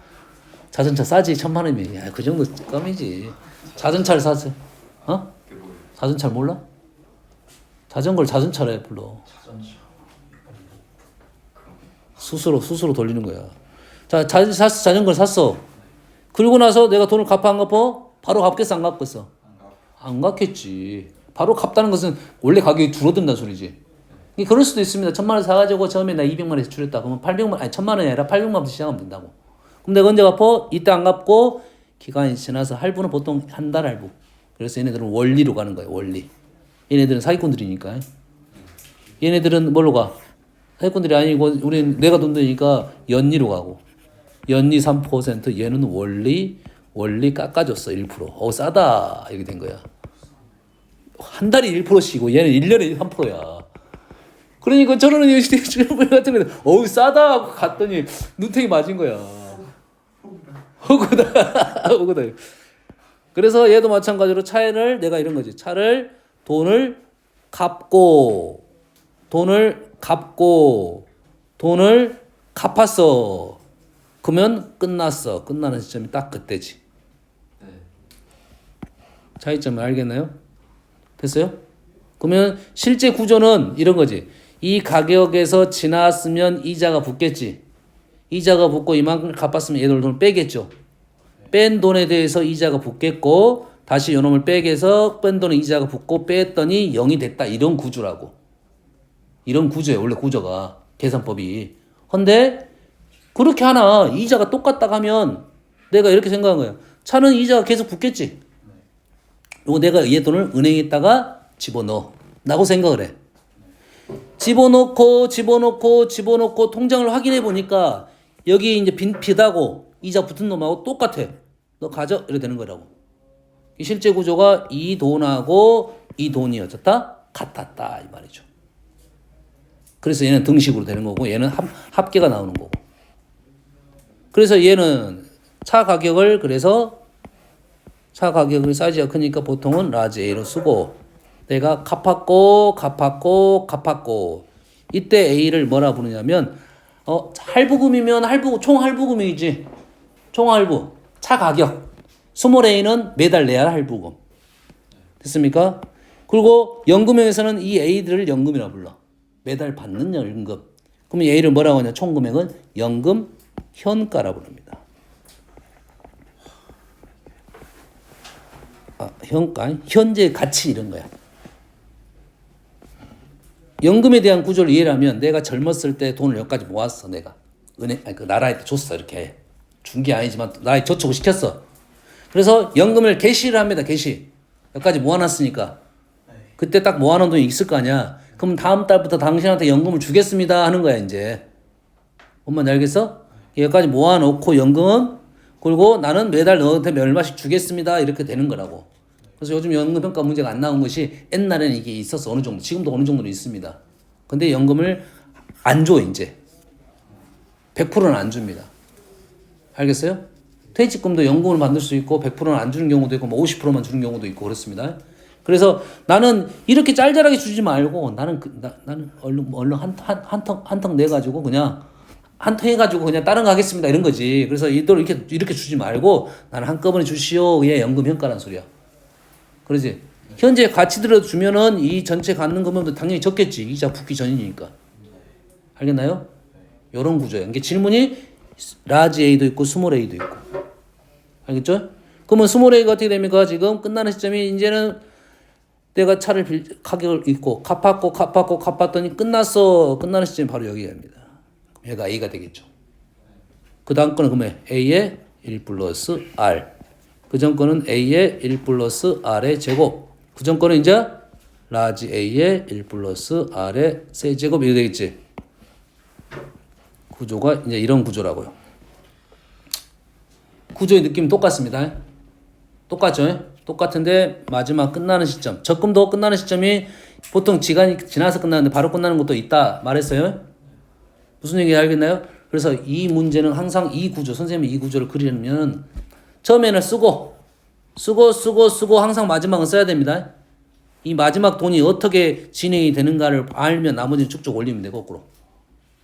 싸지 1,000만 원이면. 야, 그 정도 껌이지. 자전차를 샀어. 어? 그게 뭐예요? 자전차 몰라? 자전거를 자전차래 불러. 자전차. 스스로 돌리는 거야. 자, 자전거를 샀어. 그리고 나서 내가 돈을 갚아 안 갚아? 바로 갚겠어 안 갚겠어? 안 갚겠지. 바로 갚다는 것은 원래 가격이 줄어든다는 소리지. 그럴 수도 있습니다. 1,000만 원 사가지고 처음에 나 200만 원에서 줄였다. 그러면 800만, 아니 1,000만 원이 아니라 800만 원부터 시작하면 된다고. 그럼 내가 언제 갚아? 이때 안 갚고 기간이 지나서 할부는 보통 한 달 할부. 그래서 얘네들은 원리로 가는 거예요. 원리. 얘네들은 사기꾼들이니까. 얘네들은 뭘로 가? 사기꾼들이 아니고 우리는 내가 돈 드니까 연리로 가고. 연리 3%, 얘는 원리 깎아줬어 1%. 싸다 이렇게 된 거야. 한 달에 1%씩이고 얘는 1년에 3%야. 그러니까 저는 지금 같은 거 싸다 하고 갔더니 눈탱이 맞은 거야. 허구다. 그래서 얘도 마찬가지로 차를 내가 이런 거지. 차를 돈을 갚고 돈을 갚았어. 그러면 끝났어. 끝나는 시점이 딱 그때지. 네. 차이점을 알겠나요? 됐어요? 그러면 실제 구조는 이런 거지. 이 가격에서 지났으면 이자가 붙겠지. 이자가 붙고 이만큼 갚았으면 얘들 돈을 빼겠죠. 뺀 돈에 대해서 이자가 붙겠고 다시 요놈을 빼게서 뺀 돈에 이자가 붙고 뺐더니 0이 됐다. 이런 구조라고. 이런 구조예요. 원래 구조가. 계산법이. 근데 그렇게 하나 이자가 똑같다 하면 내가 이렇게 생각한 거야. 차는 이자가 계속 붙겠지. 요거 내가 얘 돈을 은행에다가 집어넣어. 라고 생각을 해. 집어넣고 통장을 확인해 보니까 여기 이제 비다고 이자 붙은 놈하고 똑같아. 너 가져. 이렇게 되는 거라고. 이 실제 구조가 이 돈하고 이 돈이 어쨌다? 같았다. 이 말이죠. 그래서 얘는 등식으로 되는 거고 얘는 합계가 나오는 거고. 그래서 얘는 차 가격을 사이즈가 크니까 보통은 라지 A로 쓰고 내가 갚았고 이때 A를 뭐라 부르냐면 할부금이면 총 할부금이지. 총 할부. 차 가격. 스몰 A는 매달 내야 할 할부금. 됐습니까? 그리고 연금형에서는 이 A들을 연금이라 불러. 매달 받는 연금. 그럼 A를 뭐라고 하냐? 총 금액은 연금 현가라 부릅니다. 현가, 현재 가치 이런 거야. 연금에 대한 구조를 이해하면 내가 젊었을 때 돈을 여기까지 모았어. 내가 나라에 줬어. 이렇게 준 게 아니지만 나라에 저축을 시켰어. 그래서 연금을 개시를 합니다. 개시. 여기까지 모아놨으니까 그때 딱 모아놓은 돈이 있을 거 아니야. 그럼 다음 달부터 당신한테 연금을 주겠습니다 하는 거야. 이제 뭔 말인지 알겠어? 여기까지 모아놓고 연금 그리고 나는 매달 너한테 얼마씩 주겠습니다 이렇게 되는 거라고. 그래서 요즘 연금평가 문제가 안 나온 것이 옛날에는 이게 있었어. 어느 정도. 지금도 어느 정도는 있습니다. 근데 연금을 안 줘 이제. 100%는 안 줍니다. 알겠어요? 퇴직금도 연금을 만들 수 있고 100%는 안 주는 경우도 있고 50%만 주는 경우도 있고 그렇습니다. 그래서 나는 이렇게 짤짤하게 주지 말고 나는 얼른 한턱 내가지고 그냥 한턱 해가지고 그냥 다른 거 하겠습니다 이런 거지. 그래서 이들 이렇게 주지 말고 나는 한꺼번에 주시오. 얘 연금 현가란 소리야. 그러지. 현재 가치들을 주면은 이 전체 갖는 금액도 당연히 적겠지. 이자 붙기 전이니까. 알겠나요? 요런 구조예요. 이게 질문이 라지 A도 있고 스몰 A도 있고. 알겠죠? 그러면 스몰 A가 어떻게 됩니까? 지금 끝나는 시점이 이제는 내가 차를 가격을 있고 갚았더니 끝났어. 끝나는 시점이 바로 여기입니다. 얘가 A가 되겠죠. 그 다음 거는 그러면 A의 1 플러스 R. 그 전 거는 A의 1 플러스 R의 제곱. 그 전 거는 이제 라지 A의 1 플러스 R의 세제곱 이렇게 되겠지. 구조가 이제 이런 구조라고요. 구조의 느낌은 똑같습니다. 똑같죠? 똑같은데 마지막 끝나는 시점. 적금도 끝나는 시점이 보통 기간이 지나서 끝나는데 바로 끝나는 것도 있다 말했어요. 무슨 얘기 알겠나요? 그래서 이 문제는 항상 이 구조, 선생님이 이 구조를 그리려면 처음에는 쓰고 쓰고 항상 마지막은 써야 됩니다. 이 마지막 돈이 어떻게 진행이 되는가를 알면 나머지는 쭉쭉 올리면 되고 거꾸로.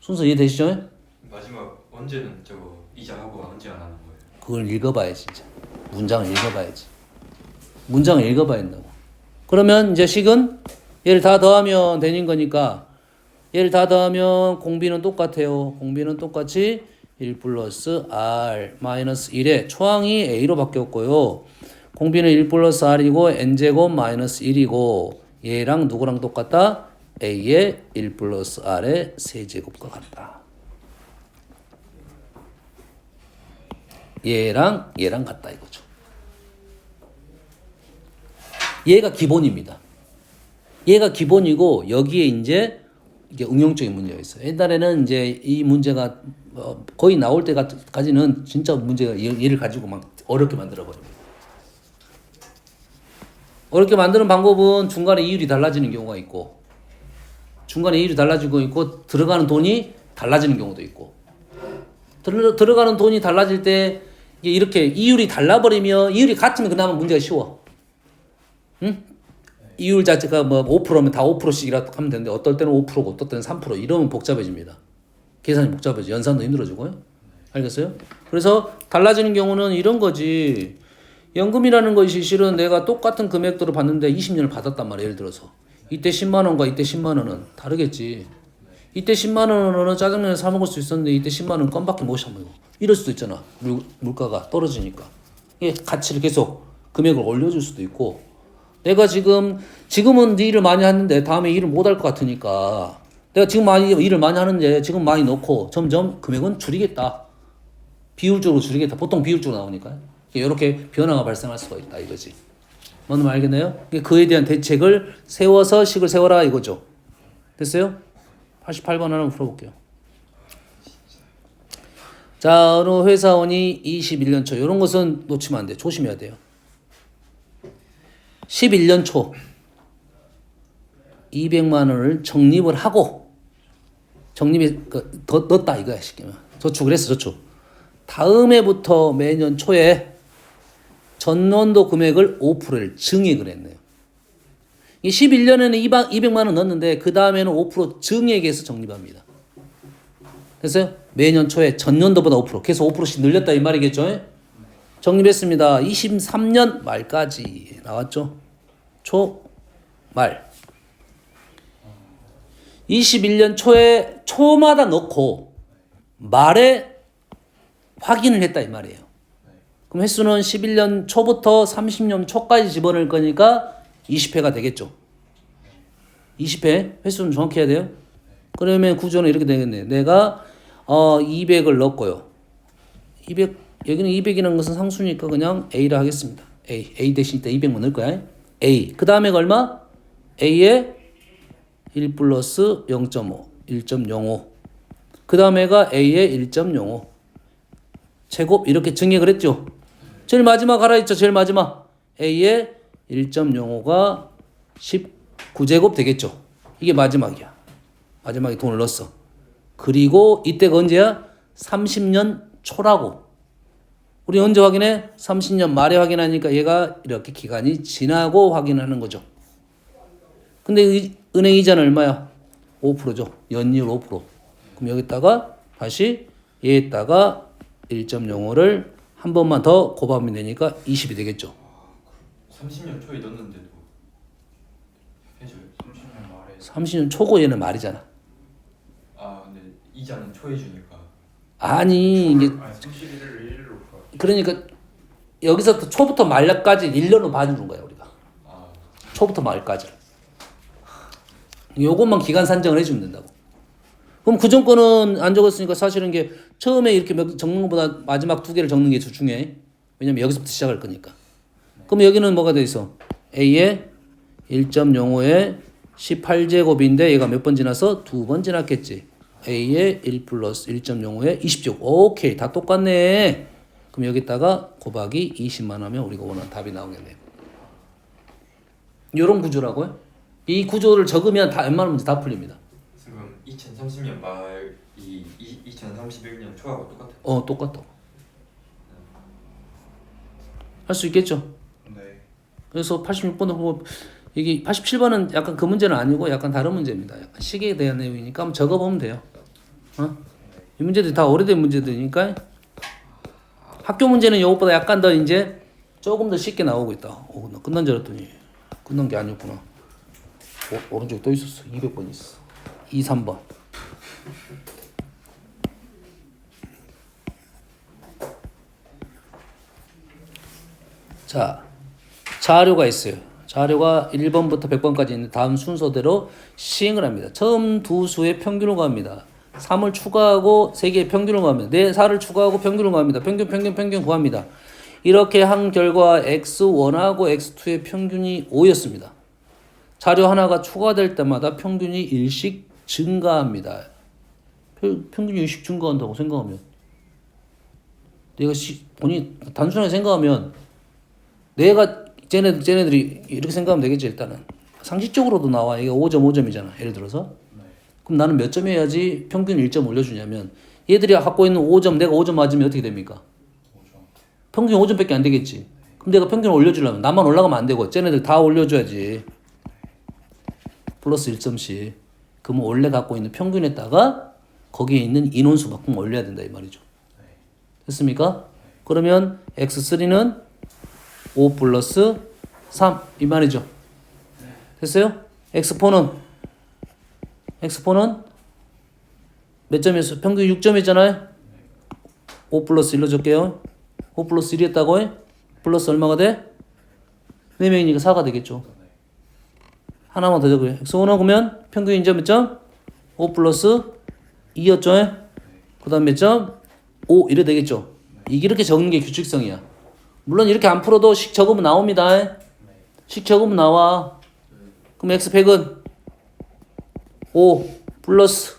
순서 이해되시죠? 마지막 언제는 저거 이자하고 언제 안 하는 거예요? 그걸 읽어봐야지 진짜. 문장을 읽어봐야지. 문장을 읽어봐야 된다고. 그러면 이제 식은 얘를 다 더하면 되는 거니까 얘를 다 더하면 공비는 똑같아요. 공비는 똑같이 1 플러스 r 마이너스 1에 초항이 a로 바뀌었고요. 공비는 1 플러스 r이고 n제곱 마이너스 1이고 얘랑 누구랑 똑같다? a의 1 플러스 r의 세제곱과 같다. 얘랑 같다 이거죠. 얘가 기본입니다. 얘가 기본이고 여기에 이제 이게 응용적인 문제가 있어요. 옛날에는 이제 이 문제가 거의 나올 때까지는 진짜 문제가 얘를 가지고 막 어렵게 만들어 버립니다. 어렵게 만드는 방법은 중간에 이율이 달라지는 경우가 있고 중간에 이율이 달라지고 있고 들어가는 돈이 달라지는 경우도 있고 들어가는 돈이 달라질 때 이렇게 이율이 달라버리면 이율이 같으면 그나마 문제가 쉬워. 응? 이율 자체가 뭐 5%면 다 5%씩이라 하면 되는데 어떨 때는 5%고 어떨 때는 3% 이러면 복잡해집니다. 계산이 복잡해져. 연산도 힘들어지고요. 알겠어요? 그래서 달라지는 경우는 이런 거지. 연금이라는 것이 실은 내가 똑같은 금액도로 받는데 20년을 받았단 말이에요. 예를 들어서 이때 10만 원과 이때 10만 원은 다르겠지. 이때 10만 원은 짜장면을 사 먹을 수 있었는데 이때 10만 원 껌밖에 못 사 먹어. 이럴 수도 있잖아. 물가가 떨어지니까. 이게 가치를 계속 금액을 올려줄 수도 있고 내가 지금은 네 일을 많이 하는데 다음에 일을 못 할 것 같으니까 내가 지금 일을 많이 하는데 지금 많이 넣고 점점 금액은 줄이겠다. 비율적으로 줄이겠다. 보통 비율적으로 나오니까. 이렇게 변화가 발생할 수가 있다 이거지. 뭔 말 알겠나요? 그에 대한 대책을 세워서 식을 세워라 이거죠. 됐어요? 88번 하나 풀어볼게요. 자, 어느 회사원이 21년 초 이런 것은 놓치면 안 돼. 조심해야 돼요. 11년 초 200만 원을 적립을 하고 적립에 더 넣었다 이거야. 쉽게만 저축을 했어. 저축. 다음 해부터 매년 초에 전년도 금액을 5%를 증액을 했네요. 이 11년에는 200만 원 넣었는데 그 다음에는 5% 증액해서 적립합니다. 됐어요? 매년 초에 전년도보다 5% 계속 5%씩 늘렸다 이 말이겠죠? 적립했습니다. 23년 말까지 나왔죠? 초 말 21년 초에 초마다 넣고 말에 확인을 했다 이 말이에요. 그럼 횟수는 11년 초부터 30년 초까지 집어넣을 거니까 20회가 되겠죠. 20회 횟수는 정확히 해야 돼요. 그러면 구조는 이렇게 되겠네요. 내가 200을 넣었고요. 200 여기는 200이라는 것은 상수니까 그냥 A라 하겠습니다. A 대신 이따 200만 넣을 거야. A 그 다음에 얼마? A에 1 플러스 0.5 1.05 그 다음에가 A에 1.05 제곱 이렇게 증액을 했죠. 제일 마지막 하라 했죠. 제일 마지막 A에 1.05가 19제곱 되겠죠. 이게 마지막이야. 마지막에 돈을 넣었어. 그리고 이때가 언제야? 30년 초라고. 우리 언제 확인해? 30년 말에 확인하니까 얘가 이렇게 기간이 지나고 확인하는 거죠. 근데 은행 이자는 얼마야? 5%죠. 연이율 5%. 그럼 여기다가 다시 얘에다가 1.05를 한 번만 더 곱하면 되니까 20이 되겠죠. 30년 초에 넣었는데도 해줘요. 30년 말에. 30년 초고 얘는 말이잖아. 아 근데 이자는 초에 주니까. 아니 이게 31을 1일로 풀어. 그러니까 여기서부터 초부터 말까지 1년으로 봐주는 거야 우리가. 초부터 말까지. 요것만 기간 산정을 해주면 된다고. 그럼 그전 거는 안 적었으니까 사실은 이게 처음에 이렇게 적는 것보다 마지막 두 개를 적는 게 더 중요해. 왜냐면 여기서부터 시작할 거니까. 그럼 여기는 뭐가 돼 있어? A에 1.05에 18제곱인데 얘가 몇 번 지나서? 두 번 지났겠지. A에 1 플러스 1.05에 20제곱. 오케이. 다 똑같네. 그럼 여기다가 곱하기 20만 하면 우리가 원하는 답이 나오겠네요. 요런 구조라고요. 이 구조를 적으면 다 웬만한 문제 다 풀립니다. 지금 2030년 말이 2031년 초하고 똑같아요. 똑같다고. 할 수 있겠죠? 네. 네. 그래서 86번도 보고 이게 87번은 약간 그 문제는 아니고 약간 다른 문제입니다. 약간 시계에 대한 내용이니까 한번 적어보면 돼요. 이 문제들이 다 오래된 문제들이니까 학교 문제는 이것보다 약간 더 이제 조금 더 쉽게 나오고 있다. 나 끝난 줄 알았더니 끝난 게 아니었구나. 오른쪽에 또 있었어. 200번 있어. 2, 3번. 자, 자료가 있어요. 자료가 1번부터 100번까지 있는데 다음 순서대로 시행을 합니다. 처음 두 수의 평균을 구합니다. 3을 추가하고 3개의 평균을 구합니다. 4를 추가하고 평균을 구합니다. 평균 구합니다. 이렇게 한 결과 x1하고 x2의 평균이 5였습니다. 자료 하나가 추가될 때마다 평균이 1씩 증가합니다. 평균이 1씩 증가한다고 생각하면 내가 본인이 단순하게 생각하면 내가 쟤네들이 이렇게 생각하면 되겠지. 일단은 상식적으로도 나와. 이게 5점 5점이잖아 예를 들어서. 그럼 나는 몇 점 해야지 평균 1점 올려주냐면 얘들이 갖고 있는 5점 내가 5점 맞으면 어떻게 됩니까? 평균 5점밖에 안 되겠지. 그럼 내가 평균을 올려주려면 나만 올라가면 안 되고 쟤네들 다 올려줘야지. 플러스 1점씩. 그러면 원래 갖고 있는 평균에다가 거기에 있는 인원수만큼 올려야 된다 이 말이죠. 됐습니까? 그러면 x3는 5 플러스 3 이 말이죠. 됐어요? x4는 몇 점이었어? 평균 6점이었잖아요. 5 플러스 1로 적게요. 5 플러스 1이 했다고? 플러스 얼마가 돼? 4명이니까 4가 되겠죠. 하나만 더 적어요. x5는 그러면 평균 인점 몇 점? 5 플러스 2였죠. 그 다음 몇 점? 5 이래 되겠죠. 이렇게 적는 게 규칙성이야. 물론 이렇게 안 풀어도 식 적으면 나옵니다. 식 적으면 나와. 그럼 x100은 5 플러스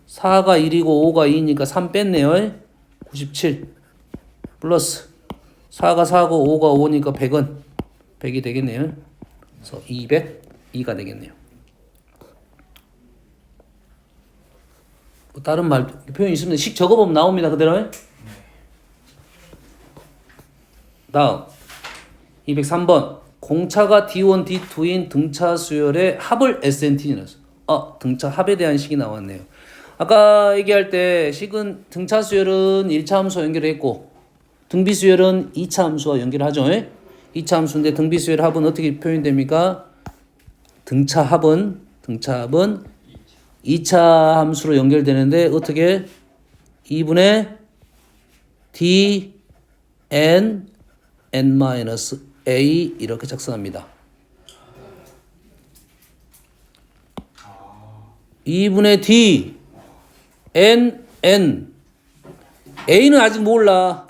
4가 1이고 5가 2니까 3 뺐네요. 97 플러스 4가 4고 5가 5니까 100은 100이 되겠네요. 그래서 202가 되겠네요. 뭐 다른 말 표현 있으면 식 적어보면 나옵니다. 그대로. 다음 203번 공차가 D1, D2인 등차 수열의 합을 SNT라고 했어. 등차 합에 대한 식이 나왔네요. 아까 얘기할 때 식은 등차 수열은 1차 함수와 연결했고 등비 수열은 2차 함수와 연결하죠. 2차 함수인데 등비 수열 합은 어떻게 표현됩니까? 등차 합은 2차 함수로 연결되는데 어떻게 2분의 D n n-a 이렇게 작성합니다. 2분의 d n a는 아직 몰라.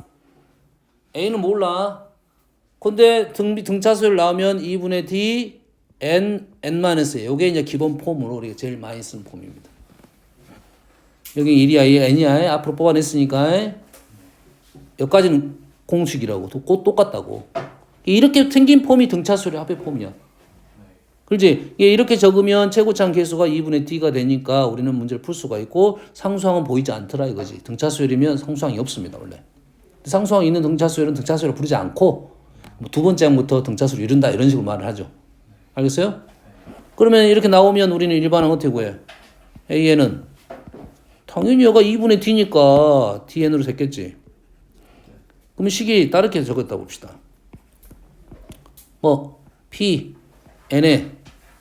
근데 등차수열 나오면 2분의 d n-a 이게 이제 기본 폼으로 우리가 제일 많이 쓰는 폼입니다. 여기 1이야, n이야. 앞으로 뽑아냈으니까 여기까지는 공식이라고 똑같다고. 이렇게 생긴 폼이 등차수열의 합의 폼이야. 그렇지? 이렇게 적으면 최고차항 계수가 2분의 d가 되니까 우리는 문제를 풀 수가 있고 상수항은 보이지 않더라 이거지. 등차수열이면 상수항이 없습니다 원래. 상수항이 있는 등차수열은 등차수열을 부르지 않고 두 번째 항부터 등차수를 이룬다 이런 식으로 말을 하죠. 알겠어요? 그러면 이렇게 나오면 우리는 일반항 어떻게 구해? AN은 당연히 여가 2분의 d니까 dn으로 샜겠지. 그러면 식이 다르게 적었다 봅시다. P, N에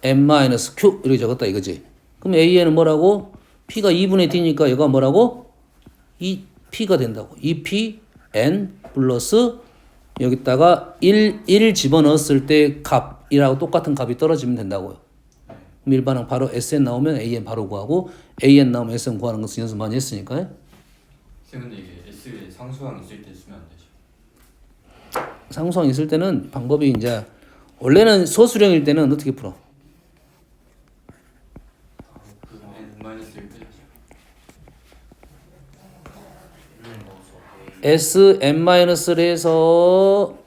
M-Q 이렇게 적었다 이거지. 그럼 AN은 뭐라고? P가 2분의 D니까 얘가 뭐라고? 2P가 된다고. 2P, N 플러스 여기다가 1 집어넣었을 때 값이라고 똑같은 값이 떨어지면 된다고요. 그럼 일반항 바로 SN 나오면 AN 바로 구하고 AN 나오면 SN 구하는 것은 연습 많이 했으니까. 근데 이게 S에 상수항 있을 때 쓰면 안 되죠. 상수항 있을 때는 방법이 이제 원래는 소수령일 때는 어떻게 풀어? n-1 Sn-를 해서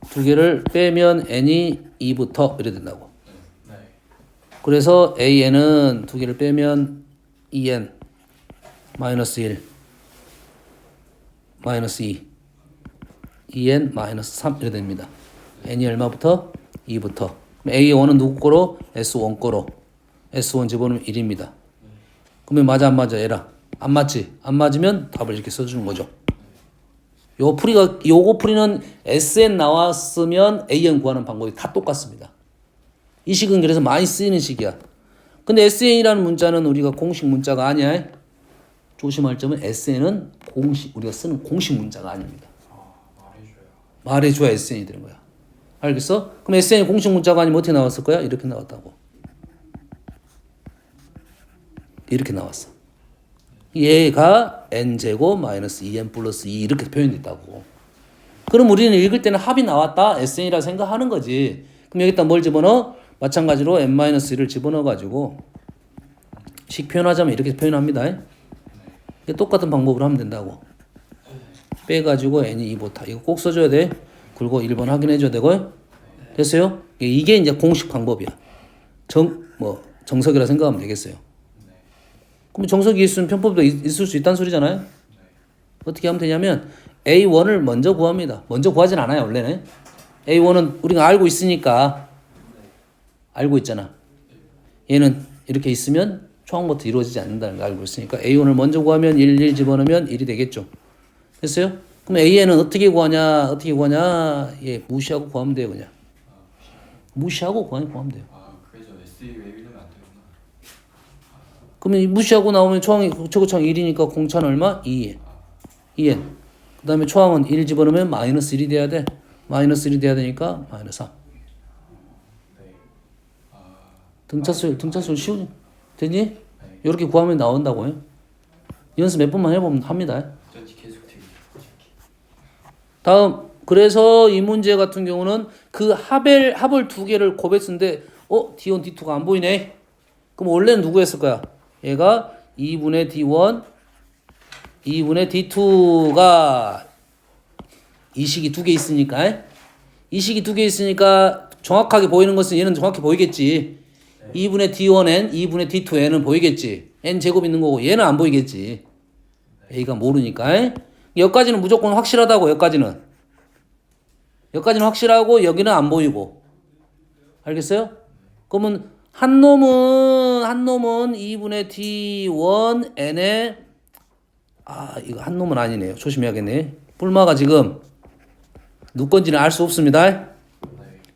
두 개를 빼면 n이 2부터 이래 된다고. 그래서 an은 두 개를 빼면 2n 마이너스 1 마이너스 2 2n-3 이렇게 됩니다. n이 얼마부터? 2부터. a1은 누구 거로? s1 거로. s1 집어넣으면 1입니다. 그러면 맞아 안 맞아 얘랑? 안 맞지? 안 맞으면 답을 이렇게 써주는 거죠. 요거 풀이는 SN 나왔으면 AN 구하는 방법이 다 똑같습니다. 이 식은 그래서 많이 쓰이는 식이야. 근데 SN이라는 문자는 우리가 공식 문자가 아니야. 조심할 점은 SN은 우리가 쓰는 공식 문자가 아닙니다. 말해줘야 SN이 되는 거야. 알겠어? 그럼 SN이 공식 문자가 아니면 어떻게 나왔을 거야? 이렇게 나왔다고. 이렇게 나왔어. 얘가 n제곱 마이너스 2n 플러스 2 이렇게 표현됐다고. 그럼 우리는 읽을 때는 합이 나왔다. SN이라 생각하는 거지. 그럼 여기다 뭘 집어넣어? 마찬가지로 n-1을 집어넣어가지고 식 표현하자면 이렇게 표현합니다. 똑같은 방법으로 하면 된다고. 빼가지고 n이 2보다. 이거 꼭 써줘야 돼. 그리고 1번 확인해줘야 되고요. 됐어요? 이게 이제 공식 방법이야. 정석이라 생각하면 되겠어요. 그럼 정석이 있으면 편법도 있을 수 있다는 소리잖아요. 어떻게 하면 되냐면 A1을 먼저 구합니다. 먼저 구하진 않아요 원래는. A1은 우리가 알고 있으니까 알고 있잖아. 얘는 이렇게 있으면 초항부터 이루어지지 않는다는 걸 알고 있으니까 A1을 먼저 구하면 1 집어넣으면 1이 되겠죠. 됐어요? 그럼 AN은 어떻게 구하냐? 예, 무시하고 구하면 돼요 그냥. 무시하고 구하면 돼요. 그래서 SE 왜 이러면 안 되구나. 그러면 무시하고 나오면 최고차항 1이니까 공차는 얼마? 2n. 그 다음에 초항은 1 집어넣으면 마이너스 1이 돼야 돼. 마이너스 1이 돼야 되니까 마이너스 3. 등차수열 쉬우니? 되니? 이렇게 구하면 나온다고요. 연습 몇 번만 해보면 합니다. 다음, 그래서 이 문제 같은 경우는 그 합을 두 개를 곱했는데 D1, D2가 안 보이네. 그럼 원래는 누구 했을 거야? 얘가 2분의 D1, 2분의 D2가 이 식이 두 개 있으니까 정확하게 보이는 것은 얘는 정확히 보이겠지. 2분의 D1n, 2분의 D2n은 보이겠지. n 제곱 있는 거고 얘는 안 보이겠지. A가 모르니까. 여기까지는 무조건 확실하다고. 여기까지는 확실하고 여기는 안 보이고. 알겠어요? 그러면 한 놈은 2분의 D1n에 이거 한 놈은 아니네요. 조심해야겠네. 뿔마가 지금 누구 건지는 알 수 없습니다.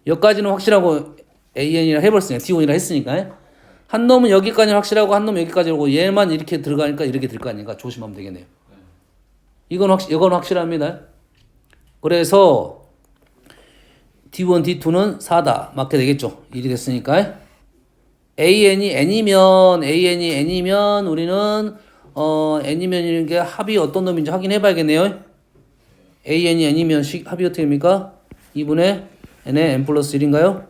여기까지는 확실하고 AN이라 해버렸으니까 D1이라 했으니까 한 놈은 여기까지는 확실하고 한 놈은 여기까지고 얘만 이렇게 들어가니까 이렇게 될 거 아니까 조심하면 되겠네요. 이건 확실합니다. 그래서 D1, D2는 4다. 맞게 되겠죠. 1이 됐으니까. AN이 N이면 우리는 N이면 이런 게 합이 어떤 놈인지 확인해 봐야겠네요. AN이 N이면 합이 어떻게 됩니까? 2분의 N에 N 플러스 1인가요?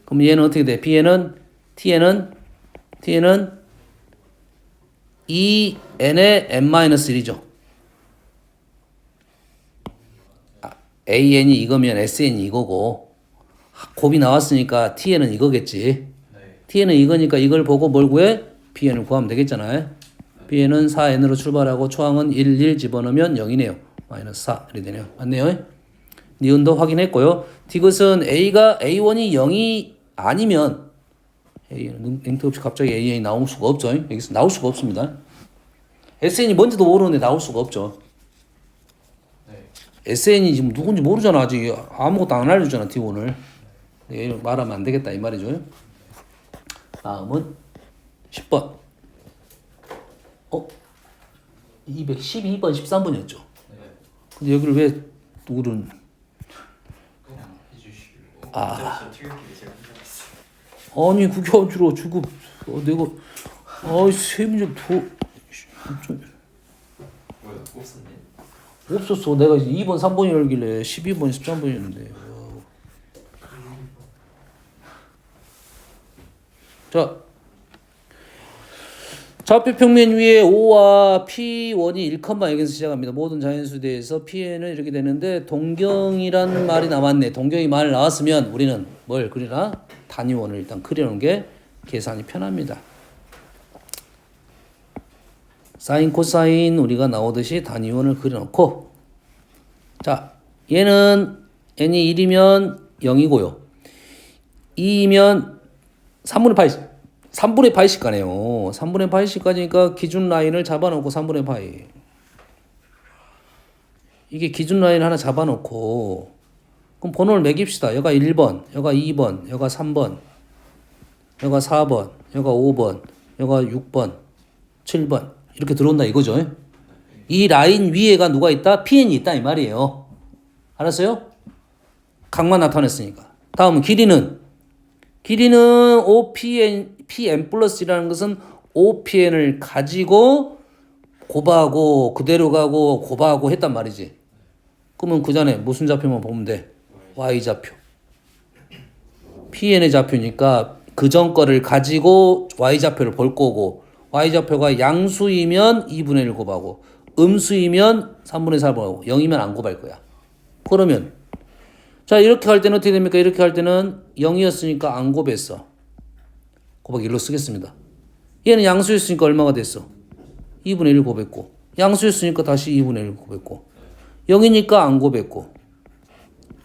그럼 얘는 어떻게 돼? Tn은 2N에 N-1이죠. AN이 이거면 SN이 이거고 곱이 나왔으니까 TN은 이거겠지. TN은 이거니까 이걸 보고 뭘 구해? BN을 구하면 되겠잖아요. BN은 4N으로 출발하고 초항은 1 집어넣으면 0이네요. 마이너스 4 이렇게 되네요. 맞네요. 니은도 확인했고요. 디귿은 A1이 0이 아니면 링크 없이 갑자기 AN이 나올 수가 없죠. 여기서 나올 수가 없습니다. SN이 뭔지도 모르는데 나올 수가 없죠. SN이 지금 누군지 모르잖아. 아직 아무것도 안 알려주잖아. D1을. 말하면 안 되겠다 이 말이죠. 다음은 10번. 212번 13번이었죠. 근데 여기를 왜 누구는 그냥 해주시고. 아니 그게 아니라 지금 내가 세문제 뭐야 없었네. 없었어. 내가 2번 3번이 열길래 12번 13번이었는데. 자, 좌표 평면 위에 O와 P1이 1컴마 여기서 시작합니다. 모든 자연수대에서 Pn은 이렇게 되는데 동경이란 말이 남았네. 동경이 말 나왔으면 우리는 뭘 그리나? 단위원을 일단 그려놓은 게 계산이 편합니다. 사인 코사인 우리가 나오듯이 단위원을 그려놓고 자 얘는 n이 1이면 0이고요. 2이면 3분의 파이 3분의 파이씩 가네요. 3분의 파이씩 가니까 기준 라인을 잡아놓고 3분의 파이. 이게 기준 라인 하나 잡아놓고 그럼 번호를 매깁시다. 여가 1번, 여가 2번, 여가 3번, 여가 4번, 여가 5번, 여가 6번, 7번 이렇게 들어온다 이거죠. 이 라인 위에가 누가 있다? PN이 있다 이 말이에요. 알았어요? 각만 나타냈으니까. 다음은 길이는 OPN 플러스라는 것은 OPN을 가지고 곱하고 그대로 가고 곱하고 했단 말이지. 그러면 그 전에 무슨 좌표만 보면 돼? Y좌표. PN의 좌표니까 그 전 거를 가지고 Y좌표를 볼 거고 Y좌표가 양수이면 2분의 1 곱하고 음수이면 3분의 4 곱하고 0이면 안 곱할 거야. 그러면 자 이렇게 할 때는 어떻게 됩니까? 이렇게 할 때는 0이었으니까 안 곱했어. 곱하기 1로 쓰겠습니다. 얘는 양수였으니까 얼마가 됐어? 2분의 1 곱했고 양수였으니까 다시 2분의 1 곱했고 0이니까 안 곱했고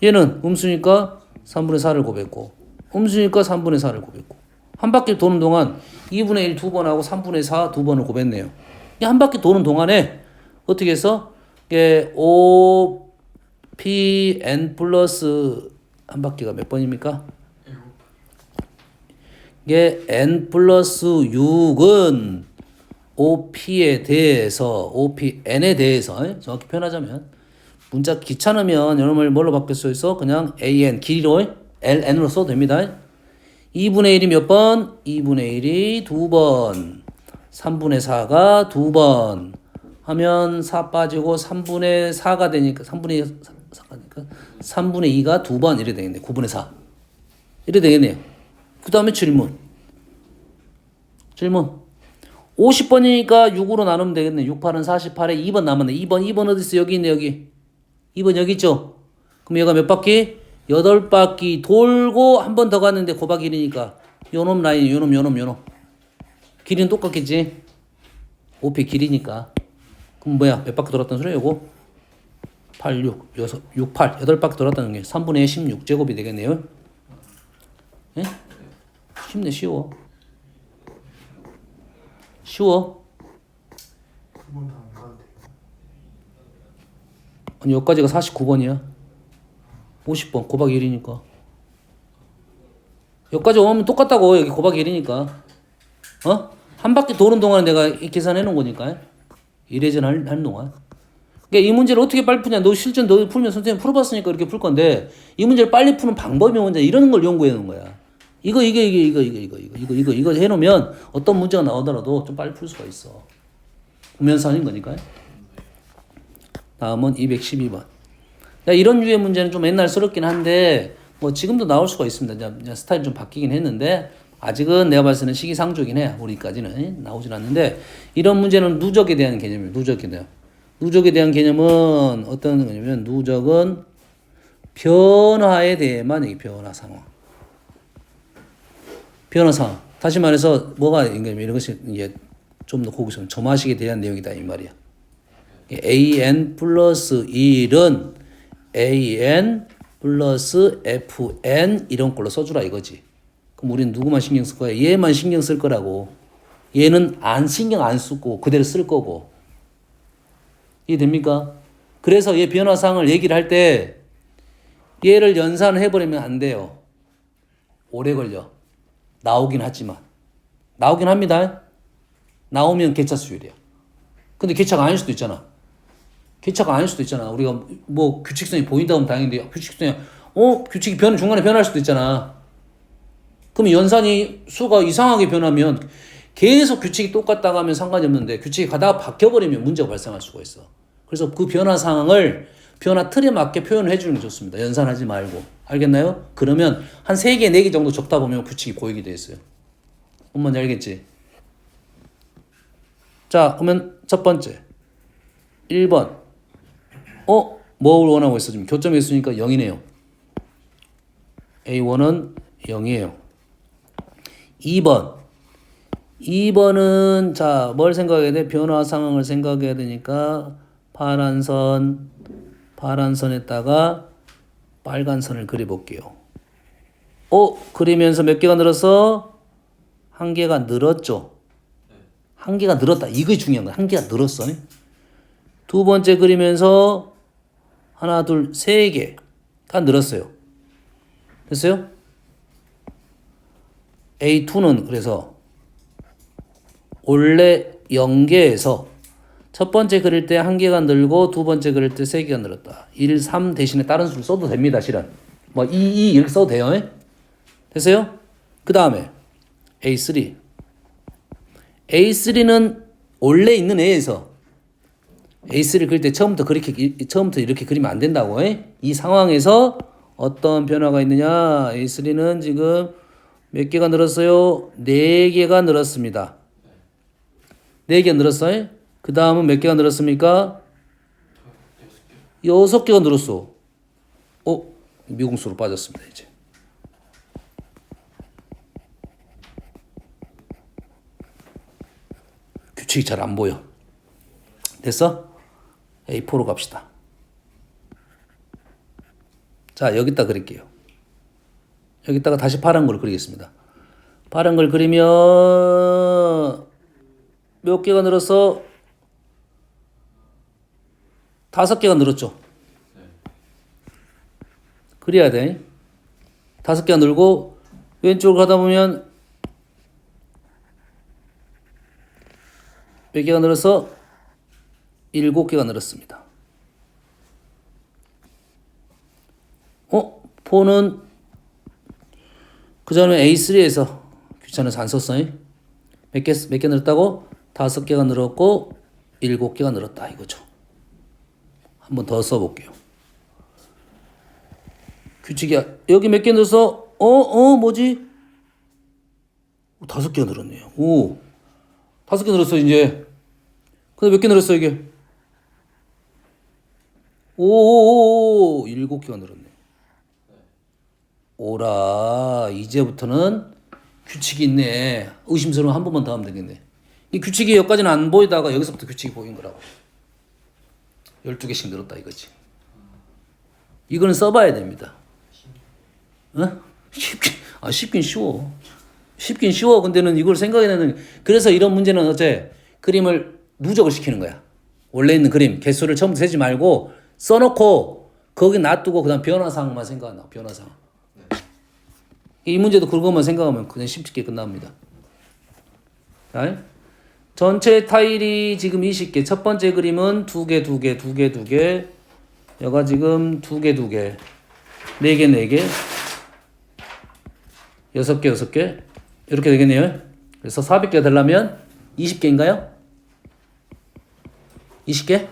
얘는 음수니까 3분의 4를 곱했고 음수니까 3분의 4를 곱했고 한 바퀴 도는 동안 2분의 1 두 번 하고 3분의 4 두 번을 곱했네요. 이 한 바퀴 도는 동안에 어떻게 해서 이게 OPN 플러스 한 바퀴가 몇 번입니까? 이게 N 플러스 6은 OP에 대해서 OPN에 대해서 정확히 표현하자면 문자 귀찮으면 여러분을 뭘로 바뀔 수 있어? 그냥 AN 길이로 LN으로 써도 됩니다. 2분의 1이 몇 번? 2분의 1이 두 번. 3분의 4가 두 번. 하면 4 빠지고 3분의 4가 되니까 3분의 4가니까 3분의 2가 두 번 이래 되겠네. 9분의 4. 이래 되겠네요. 그 다음에 질문. 50번이니까 6으로 나누면 되겠네. 6, 8은 48에 2번 남았네. 2번 어디 있어? 여기 있네, 여기. 2번 여기 있죠? 그럼 얘가 몇 바퀴? 8바퀴 돌고 한 번 더 갔는데 곱하기 1이니까 요놈 라인, 요놈. 길이는 똑같겠지? OP 길이니까. 그럼 뭐야? 몇 바퀴 돌았다는 소리야, 요거? 8, 6, 6, 8. 8바퀴 돌았다는 게 3분의 16제곱이 되겠네요. 예? 쉽네, 쉬워. 아니 여기까지가 49번이야. 50번 곱하기 1이니까. 여기까지 오면 똑같다고. 여기 곱하기 1이니까. 한 바퀴 도는 동안에 내가 계산해 놓은 거니까. 이래전 하는 동안. 그러니까 이 문제를 어떻게 빨리 푸냐. 너 실전 너 풀면 선생님 풀어봤으니까 이렇게 풀 건데 이 문제를 빨리 푸는 방법이 뭔지 이런 걸 연구해 놓은 거야. 이거 해놓으면 어떤 문제가 나오더라도 좀 빨리 풀 수가 있어. 보면서 하는 거니까요. 다음은 212번. 이런 류의 문제는 좀 옛날스럽긴 한데 뭐 지금도 나올 수가 있습니다. 이제 스타일이 좀 바뀌긴 했는데 아직은 내가 봤을 때는 시기상조긴 해. 우리까지는 나오진 않는데 이런 문제는 누적에 대한 개념이에요. 누적에 대한 개념은 어떤 거냐면 누적은 변화에 대해만 얘기 변화 상황. 변화 상황. 다시 말해서 뭐가 이런 것이 이제 좀 더 거기서 점화식에 대한 내용이다 이 말이야. AN 플러스 1은 AN 플러스 FN 이런 걸로 써주라 이거지. 그럼 우리는 누구만 신경 쓸 거야? 얘만 신경 쓸 거라고. 얘는 신경 안 쓰고 그대로 쓸 거고. 이해됩니까? 그래서 얘 변화상을 얘기를 할 때 얘를 연산해버리면 안 돼요. 오래 걸려. 나오긴 하지만. 나오긴 합니다. 나오면 개차 수율이야. 근데 개차가 아닐 수도 있잖아. 우리가 뭐 규칙성이 보인다 하면 다행인데 규칙이 중간에 변할 수도 있잖아. 그럼 연산이 수가 이상하게 변하면 계속 규칙이 똑같다고 하면 상관이 없는데 규칙이 가다가 바뀌어버리면 문제가 발생할 수가 있어. 그래서 그 변화 상황을 변화 틀에 맞게 표현을 해주는 게 좋습니다. 연산하지 말고. 알겠나요? 그러면 한 3개, 4개 정도 적다 보면 규칙이 보이게 돼 있어요. 뭔지 알겠지? 자, 그러면 첫 번째. 1번. 뭘 원하고 있어? 지금 교점이 있으니까 0이네요. A1은 0이에요. 2번은 자, 뭘 생각해야 돼? 변화 상황을 생각해야 되니까 파란 선 파란 선에다가 빨간 선을 그려볼게요. 그리면서 몇 개가 늘었어? 한 개가 늘었죠. 한 개가 늘었다. 이게 중요한 거야. 한 개가 늘었어. 두 번째 그리면서 하나, 둘, 세 개가 늘었어요. 됐어요? A2는 그래서 원래 0개에서 첫 번째 그릴 때 한 개가 늘고 두 번째 그릴 때 세 개가 늘었다. 1, 3 대신에 다른 수를 써도 됩니다. 실은. 뭐 2 이렇게 써도 돼요. 됐어요? 그 다음에 A3. A3는 원래 있는 애에서 A3를 그릴 때 처음부터 이렇게 그리면 안 된다고. 이 상황에서 어떤 변화가 있느냐? A3는 지금 몇 개가 늘었어요? 4개가 늘었습니다. 4개 늘었어요? 그 다음은 몇 개가 늘었습니까? 6개가 늘었어. 미공수로 빠졌습니다, 이제. 규칙이 잘 안 보여. 됐어? A4로 갑시다. 자, 여기다 그릴게요. 여기다가 다시 파란 걸 그리겠습니다. 파란 걸 그리면 몇 개가 늘었어? 5개가 늘었죠. 그래야 돼. 5개가 늘고 왼쪽으로 가다 보면 몇 개가 늘어서 7개가 늘었습니다. 4는 그 전에 A3에서 귀찮아서 안 썼어요. 몇 개 늘었다고? 5개가 늘었고 7개가 늘었다 이거죠. 한번 더 써볼게요. 규칙이야. 여기 몇 개 늘어서 뭐지? 5개가 늘었네요. 5개 늘었어 이제. 근데 몇 개 늘었어 이게? 7개가 늘었네. 오라, 이제부터는 규칙이 있네. 의심스러우면 한 번만 더 하면 되겠네. 이 규칙이 여기까지는 안 보이다가 여기서부터 규칙이 보인 거라고. 12개씩 늘었다 이거지. 이거는 써봐야 됩니다. 쉽긴 쉬워. 쉽긴 쉬워. 근데는 이걸 생각해내는, 그래서 이런 문제는 어째 그림을 누적을 시키는 거야. 원래 있는 그림 개수를 처음부터 세지 말고 써놓고 거기 놔두고 그다음 변화사항만 생각한다. 변화사항. 이 문제도 그것만 생각하면 그냥 쉽게 끝납니다. 자, 전체 타일이 지금 20개. 첫 번째 그림은 2개. 여가 지금 2개. 4개. 6개. 이렇게 되겠네요. 그래서 400개가 되려면 20개인가요? 20개?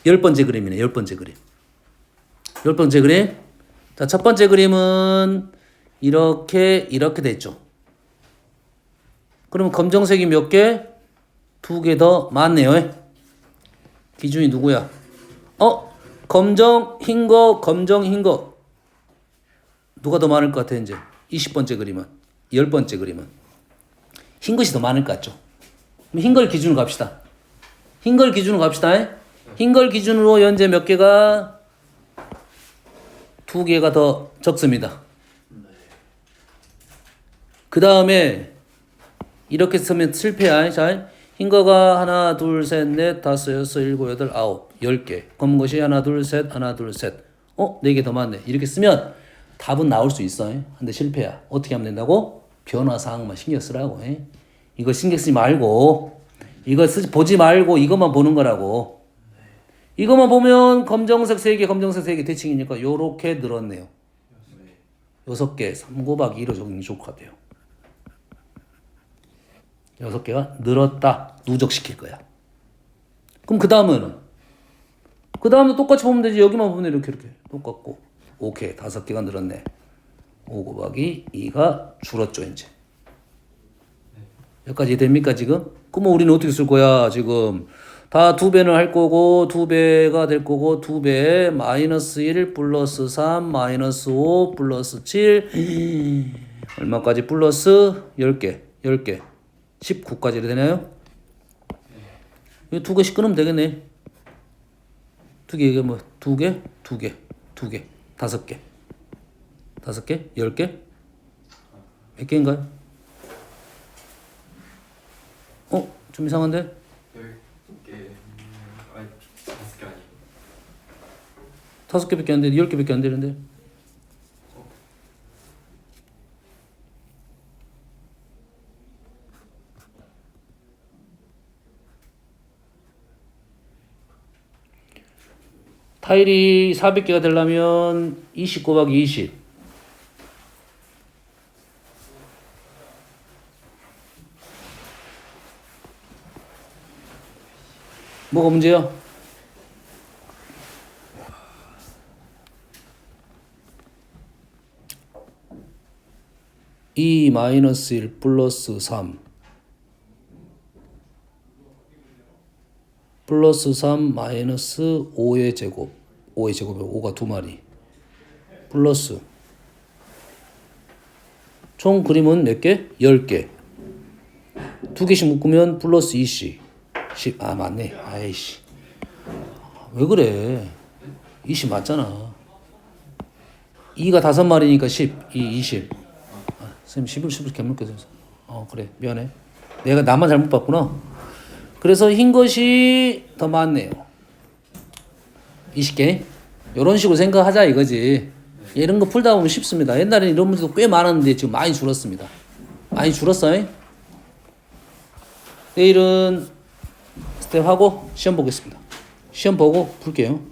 10번째 그림이네. 10번째 그림. 10번째 그림. 자, 첫 번째 그림은 이렇게 됐죠. 그러면 검정색이 몇 개? 2개 더 많네요. 기준이 누구야? 검정, 흰 거. 누가 더 많을 것 같아, 이제? 20번째 그림은. 10번째 그림은. 흰 것이 더 많을 것 같죠? 그럼 흰 걸 기준으로 갑시다. 흰 걸 기준으로 현재 몇 개가? 2개가 더 적습니다. 그 다음에 이렇게 쓰면 실패야. 자, 흰 거가 하나, 둘, 셋, 넷, 다섯, 여섯, 일곱, 여덟, 아홉, 10개. 검은 것이 하나, 둘, 셋. 4개 더 많네. 이렇게 쓰면 답은 나올 수 있어. 근데 실패야. 어떻게 하면 된다고? 변화사항만 신경 쓰라고. 이거 신경 쓰지 말고, 보지 말고 이것만 보는 거라고. 이것만 보면 검정색 3개 대칭이니까 요렇게 늘었네요. 6개, 3 곱하기 2로 적용이 좋을 것 같아요. 6개가 늘었다. 누적시킬 거야. 그럼 그 다음도 똑같이 보면 되지. 여기만 보면 이렇게 똑같고. 오케이. 5개가 늘었네. 5 곱하기 2가 줄었죠, 이제. 여기까지 됩니까, 지금? 그러면 우리는 어떻게 쓸 거야, 지금? 다 2배는 할 거고, 2배가 될 거고, 2배, 마이너스 1, 플러스 3, 마이너스 5, 플러스 7, 얼마까지? 플러스 10개. 19까지 되나요? 이 2개씩 끊으면 되겠네. 2개 이게 뭐 2개, 2개, 2개, 5개, 5개, 10개? 몇 개인가요? 좀 이상한데? 10개 아니 5개 아니 5개밖에 안 되는데 10개밖에 안 되는데. 타일이 400개가 되려면 20 곱하기 20. 뭐가 문제야? 2 마이너스 1 플러스 3 플러스 3 마이너스 5의 제곱 5의 제곱에 5가 2마리 플러스 총 그림은 몇 개? 10개 2개씩 묶으면 플러스 2씩 10, 아 맞네 아이씨 왜 그래 20 맞잖아 2가 5마리니까 10 20 선생님 11 개물께서 그래 미안해 내가 나만 잘못 봤구나 그래서 흰 것이 더 많네요 20개 이런 식으로 생각하자 이거지 이런 거 풀다 보면 쉽습니다 옛날에는 이런 문제도 꽤 많았는데 지금 많이 줄었습니다 많이 줄었어요 내일은 스텝하고 시험 보겠습니다 시험 보고 풀게요